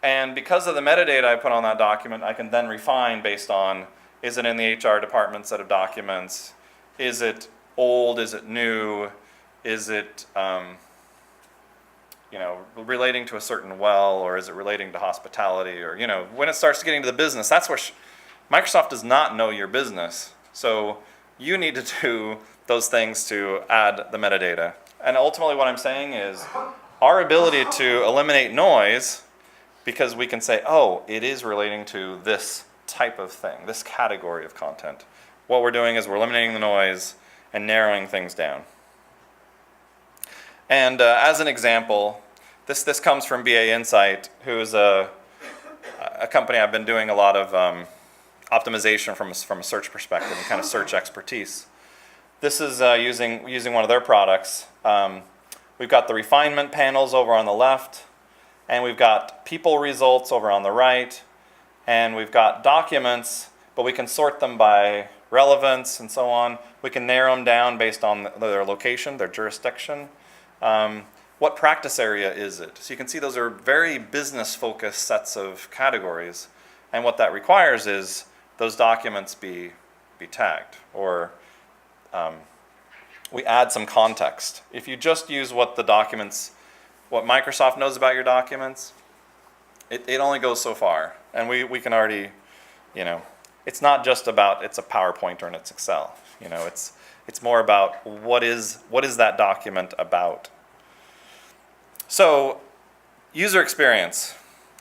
Speaker 1: and because of the metadata I put on that document, I can then refine based on, is it in the HR department set of documents? Is it old? Is it new? Is it relating to a certain well, or is it relating to hospitality? Or when it starts getting to the business, that's where Microsoft does not know your business. So you need to do those things to add the metadata. And ultimately what I'm saying is our ability to eliminate noise, because we can say, oh, it is relating to this type of thing, this category of content. What we're doing is we're eliminating the noise and narrowing things down. And as an example, this comes from BA Insight, who is a company I've been doing a lot of optimization from a search perspective and kind of search expertise. This is using one of their products. We've got the refinement panels over on the left, and we've got people results over on the right, and we've got documents, but we can sort them by relevance and so on. We can narrow them down based on their location, their jurisdiction. What practice area is it? So you can see those are very business-focused sets of categories, and what that requires is those documents be tagged, or we add some context. If you just use what Microsoft knows about your documents, it only goes so far, and we can already, it's not just about it's a PowerPoint or it's Excel. It's more about what is that document about. So, user experience,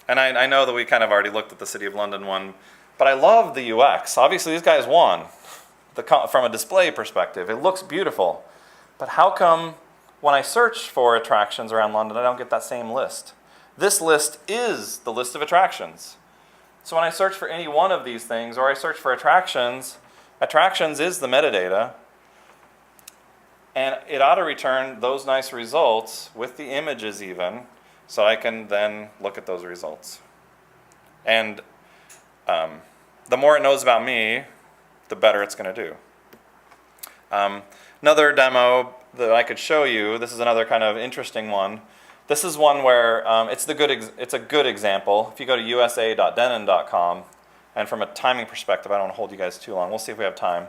Speaker 1: and I know that we kind of already looked at the City of London one, but I love the UX. Obviously, these guys won from a display perspective. It looks beautiful, but how come when I search for attractions around London, I don't get that same list? This list is the list of attractions. So when I search for any one of these things, or I search for attractions is the metadata, and it ought to return those nice results with the images even, so I can then look at those results. And the more it knows about me, the better it's going to do. Another demo that I could show you, this is another kind of interesting one. This is one where it's a good example. If you go to usa.denon.com, and from a timing perspective, I don't want to hold you guys too long. We'll see if we have time.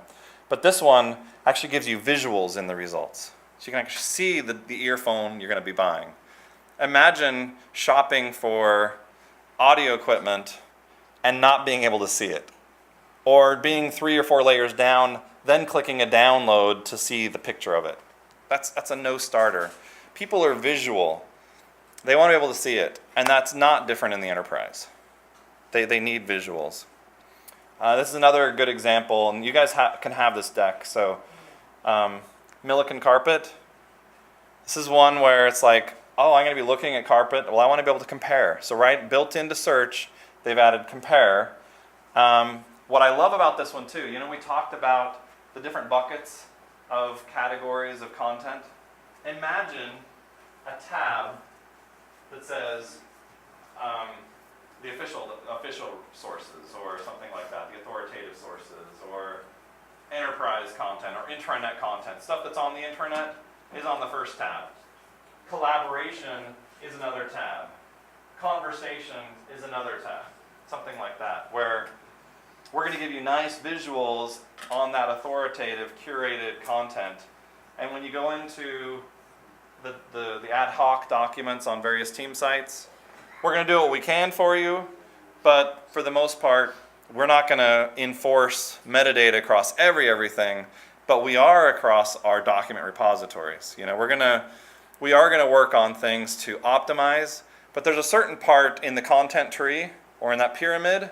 Speaker 1: But this one actually gives you visuals in the results. So you can actually see the earphone you're going to be buying. Imagine shopping for audio equipment and not being able to see it. Or being 3 or 4 layers down, then clicking a download to see the picture of it. That's a no-starter. People are visual. They want to be able to see it. And that's not different in the enterprise. They need visuals. This is another good example, and you guys can have this deck. So, Milliken carpet. This is one where it's like, oh, I'm going to be looking at carpet. Well, I want to be able to compare. So, built into search, they've added compare. What I love about this one too, we talked about the different buckets of categories of content. Imagine a tab that says the official sources, or something like that, the authoritative sources, or enterprise content, or intranet content. Stuff that's on the intranet is on the first tab. Collaboration is another tab. Conversation is another tab. Something like that, where we're going to give you nice visuals on that authoritative, curated content. And when you go into the ad hoc documents on various team sites, we're going to do what we can for you, but for the most part, we're not going to enforce metadata across everything, but we are across our document repositories. We are going to work on things to optimize, but there's a certain part in the content tree or in that pyramid,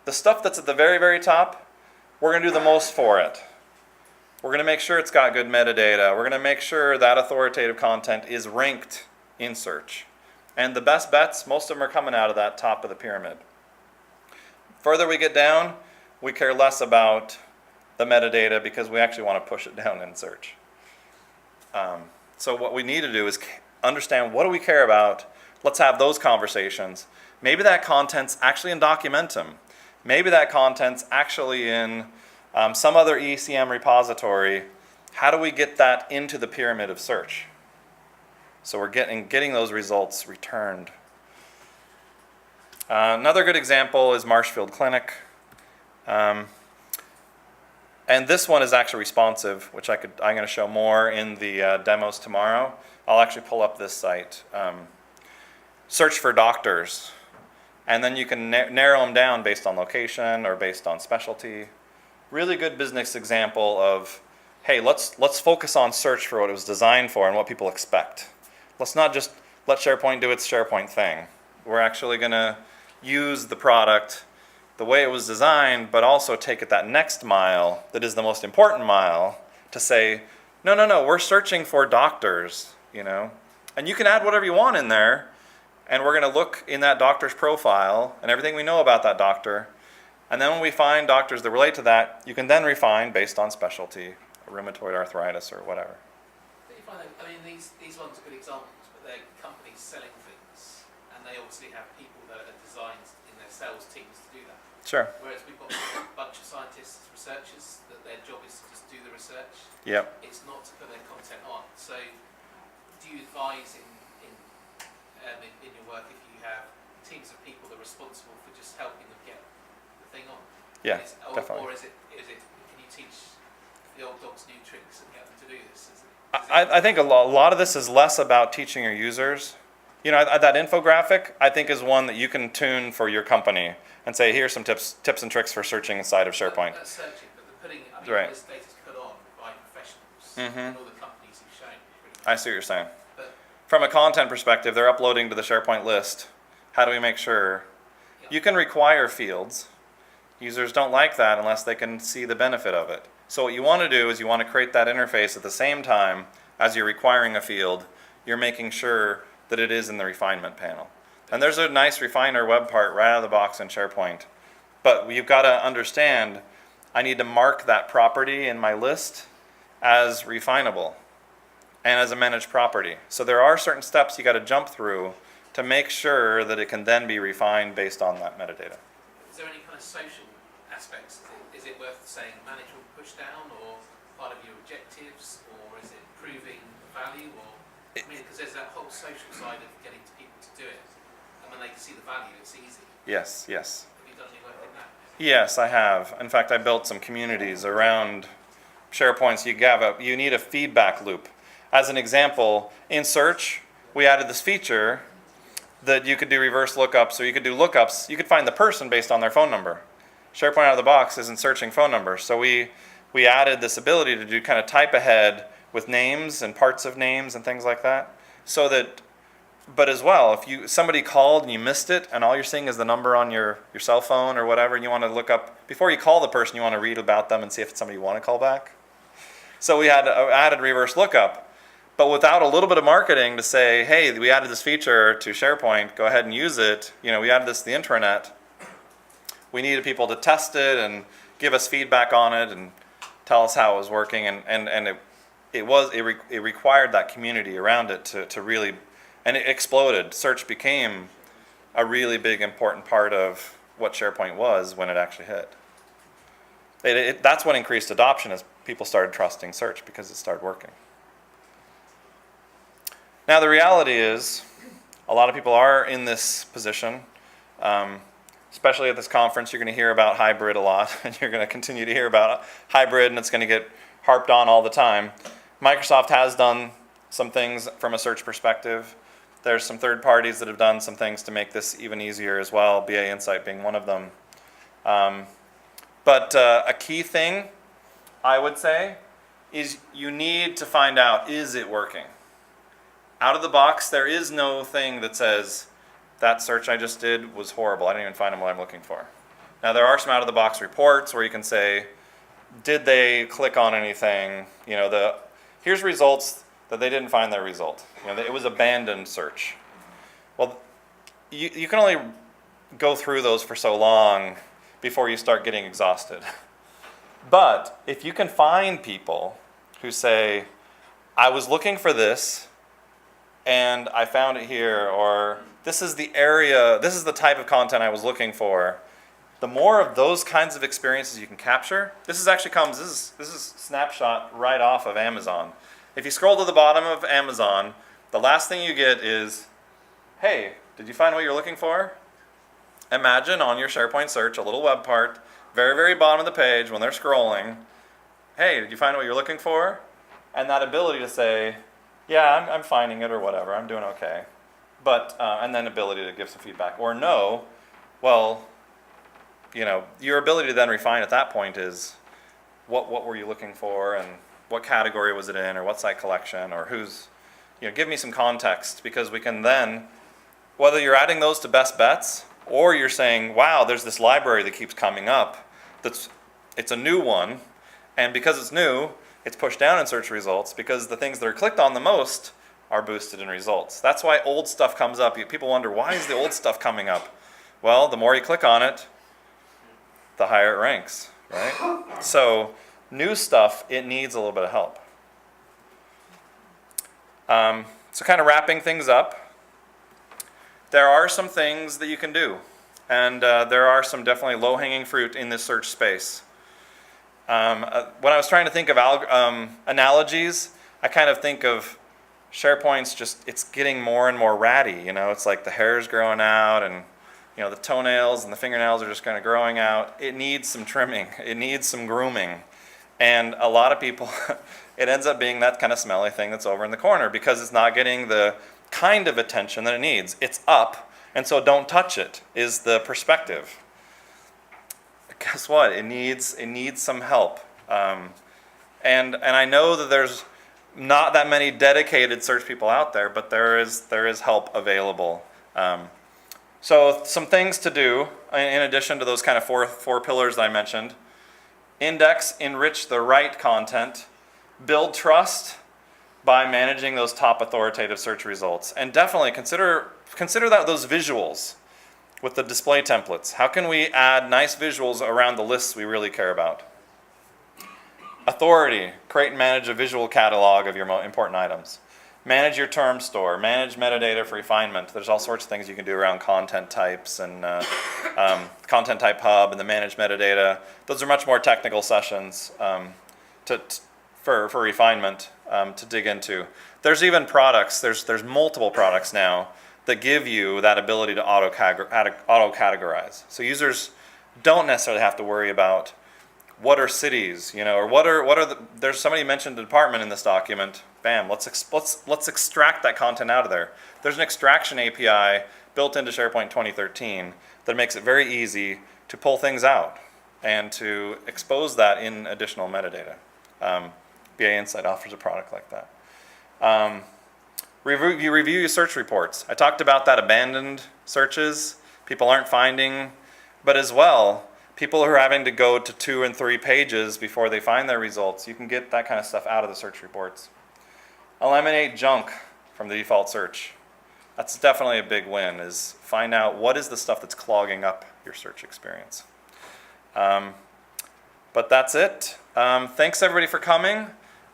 Speaker 1: the stuff that's at the very, very top, we're going to do the most for it. We're going to make sure it's got good metadata. We're going to make sure that authoritative content is ranked in search. And the best bets, most of them are coming out of that top of the pyramid. Further we get down, we care less about the metadata because we actually want to push it down in search. So what we need to do is understand, what do we care about? Let's have those conversations. Maybe that content's actually in Documentum. Maybe that content's actually in some other ECM repository. How do we get that into the pyramid of search? So we're getting those results returned. Another good example is Marshfield Clinic. And this one is actually responsive, which I'm going to show more in the demos tomorrow. I'll actually pull up this site. Search for doctors. And then you can narrow them down based on location or based on specialty. Really good business example of, hey, let's focus on search for what it was designed for and what people expect. Let's not just let SharePoint do its SharePoint thing. We're actually going to use the product the way it was designed, but also take it that next mile that is the most important mile to say, no, we're searching for doctors, you know. And you can add whatever you want in there, and we're going to look in that doctor's profile and everything we know about that doctor. And then when we find doctors that relate to that, you can then refine based on specialty, rheumatoid arthritis or whatever.
Speaker 3: Do you find that, I mean, these ones are good examples, but they're companies selling things, and they obviously have people that are designed in their sales teams to do that.
Speaker 1: Sure.
Speaker 3: Whereas we've got a bunch of scientists, researchers, that their job is to just do the research.
Speaker 1: Yep.
Speaker 3: It's not to put their content on. So do you advise in your work if you have teams of people that are responsible for just helping them get the thing on?
Speaker 1: Yeah,
Speaker 3: Or
Speaker 1: definitely.
Speaker 3: is it can you teach the old dogs new tricks and get them to do this?
Speaker 1: I think a lot of this is less about teaching your users. You know, that infographic, I think, is one that you can tune for your company and say, here's some tips and tricks for searching inside of SharePoint.
Speaker 3: That's searching, but the putting, I mean,
Speaker 1: Right.
Speaker 3: all this data's put on by professionals
Speaker 1: Mhm.
Speaker 3: and all the companies you've shown.
Speaker 1: I see what you're saying.
Speaker 3: But
Speaker 1: From a content perspective, they're uploading to the SharePoint list. How do we make sure?
Speaker 3: Yeah.
Speaker 1: You can require fields. Users don't like that unless they can see the benefit of it. So what you want to do is you want to create that interface at the same time as you're requiring a field. You're making sure that it is in the refinement panel. And there's a nice refiner web part right out of the box in SharePoint. But you've got to understand, I need to mark that property in my list as refinable and as a managed property. So there are certain steps you got to jump through to make sure that it can then be refined based on that metadata.
Speaker 3: is there any kind of social aspects? Is it worth saying manage or push down, or part of your objectives, or is it proving value, or I mean, because there's that whole social side of getting people to do it, and when they can see the value, it's easy.
Speaker 1: Yes.
Speaker 3: Have you done any work in that?
Speaker 1: Yes, I have. In fact, I built some communities around SharePoint. So you need a feedback loop. As an example, in search, we added this feature that you could do reverse lookups, or you could do lookups. You could find the person based on their phone number. SharePoint out of the box isn't searching phone numbers. So we added this ability to do kind of type ahead with names and parts of names and things like that. So that, but as well, if somebody called and you missed it and all you're seeing is the number on your cell phone or whatever, and you want to look up, before you call the person, you want to read about them and see if it's somebody you want to call back. So we had added reverse lookup. But without a little bit of marketing to say, hey, we added this feature to SharePoint, go ahead and use it. You know, we added this to the intranet. We needed people to test it and give us feedback on it and tell us how it was working. And it required that community around it to really, and it exploded. Search became a really big, important part of what SharePoint was when it actually hit. That's what increased adoption, as people started trusting search because it started working. Now the reality is, a lot of people are in this position, especially at this conference. You're going to hear about hybrid a lot, and you're going to continue to hear about hybrid, and it's going to get harped on all the time. Microsoft has done some things from a search perspective. There's some third parties that have done some things to make this even easier as well, BA Insight being one of them. But a key thing, I would say, is you need to find out, is it working? Out of the box, there is no thing that says, that search I just did was horrible. I didn't even find what I'm looking for. Now, there are some out-of-the-box reports where you can say, did they click on anything? You know, here's results that they didn't find their result. You know, it was abandoned search. Well, you can only go through those for so long before you start getting exhausted. But if you can find people who say, I was looking for this, and I found it here, or this is the area, this is the type of content I was looking for. The more of those kinds of experiences you can capture, this is snapshot right off of Amazon. If you scroll to the bottom of Amazon, the last thing you get is, hey, did you find what you're looking for? Imagine on your SharePoint search, a little web part, very, very bottom of the page when they're scrolling, hey, did you find what you're looking for? And that ability to say, yeah, I'm finding it or whatever, I'm doing okay. But, and then ability to give some feedback. Or no, well, you know, your ability to then refine at that point is what were you looking for and what category was it in or what site collection or who's, you know, give me some context because we can then, whether you're adding those to best bets or you're saying, wow, there's this library that keeps coming up it's a new one and because it's new, it's pushed down in search results because the things that are clicked on the most are boosted in results. That's why old stuff comes up. People wonder, why is the old stuff coming up? Well, the more you click on it, the higher it ranks, right? So new stuff, it needs a little bit of help. So kind of wrapping things up, there are some things that you can do. And there are some definitely low-hanging fruit in this search space. When I was trying to think of analogies, I kind of think of SharePoint's just, it's getting more and more ratty. You know, it's like the hair's growing out and, you know, the toenails and the fingernails are just kind of growing out. It needs some trimming. It needs some grooming. And a lot of people, it ends up being that kind of smelly thing that's over in the corner because it's not getting the kind of attention that it needs. It's up. And so don't touch it is the perspective. Guess what? It needs some help. And I know that there's not that many dedicated search people out there, but there is help available. So some things to do in addition to those kind of four pillars that I mentioned. Index, enrich the right content, build trust by managing those top authoritative search results, and definitely consider those visuals with the display templates. How can we add nice visuals around the lists we really care about? Authority, create and manage a visual catalog of your most important items. Manage your term store, manage metadata for refinement. There's all sorts of things you can do around content types and content type hub and the manage metadata. Those are much more technical sessions for refinement to dig into. There's even products, there's multiple products now that give you that ability to auto-categorize. So users don't necessarily have to worry about what are cities, you know, or there's somebody mentioned a department in this document. Bam, let's extract that content out of there. There's an extraction API built into SharePoint 2013 that makes it very easy to pull things out and to expose that in additional metadata. BA Insight offers a product like that. You review your search reports. I talked about that abandoned searches, people aren't finding, but as well, people who are having to go to 2 and 3 pages before they find their results, you can get that kind of stuff out of the search reports. Eliminate junk from the default search. That's definitely a big win, is find out what is the stuff that's clogging up your search experience. But that's it. Thanks everybody for coming.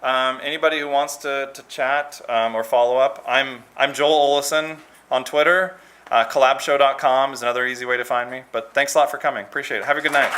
Speaker 1: Anybody who wants to chat or follow up, I'm Joel Oleson on Twitter. Collabshow.com is another easy way to find me. But thanks a lot for coming. Appreciate it. Have a good night.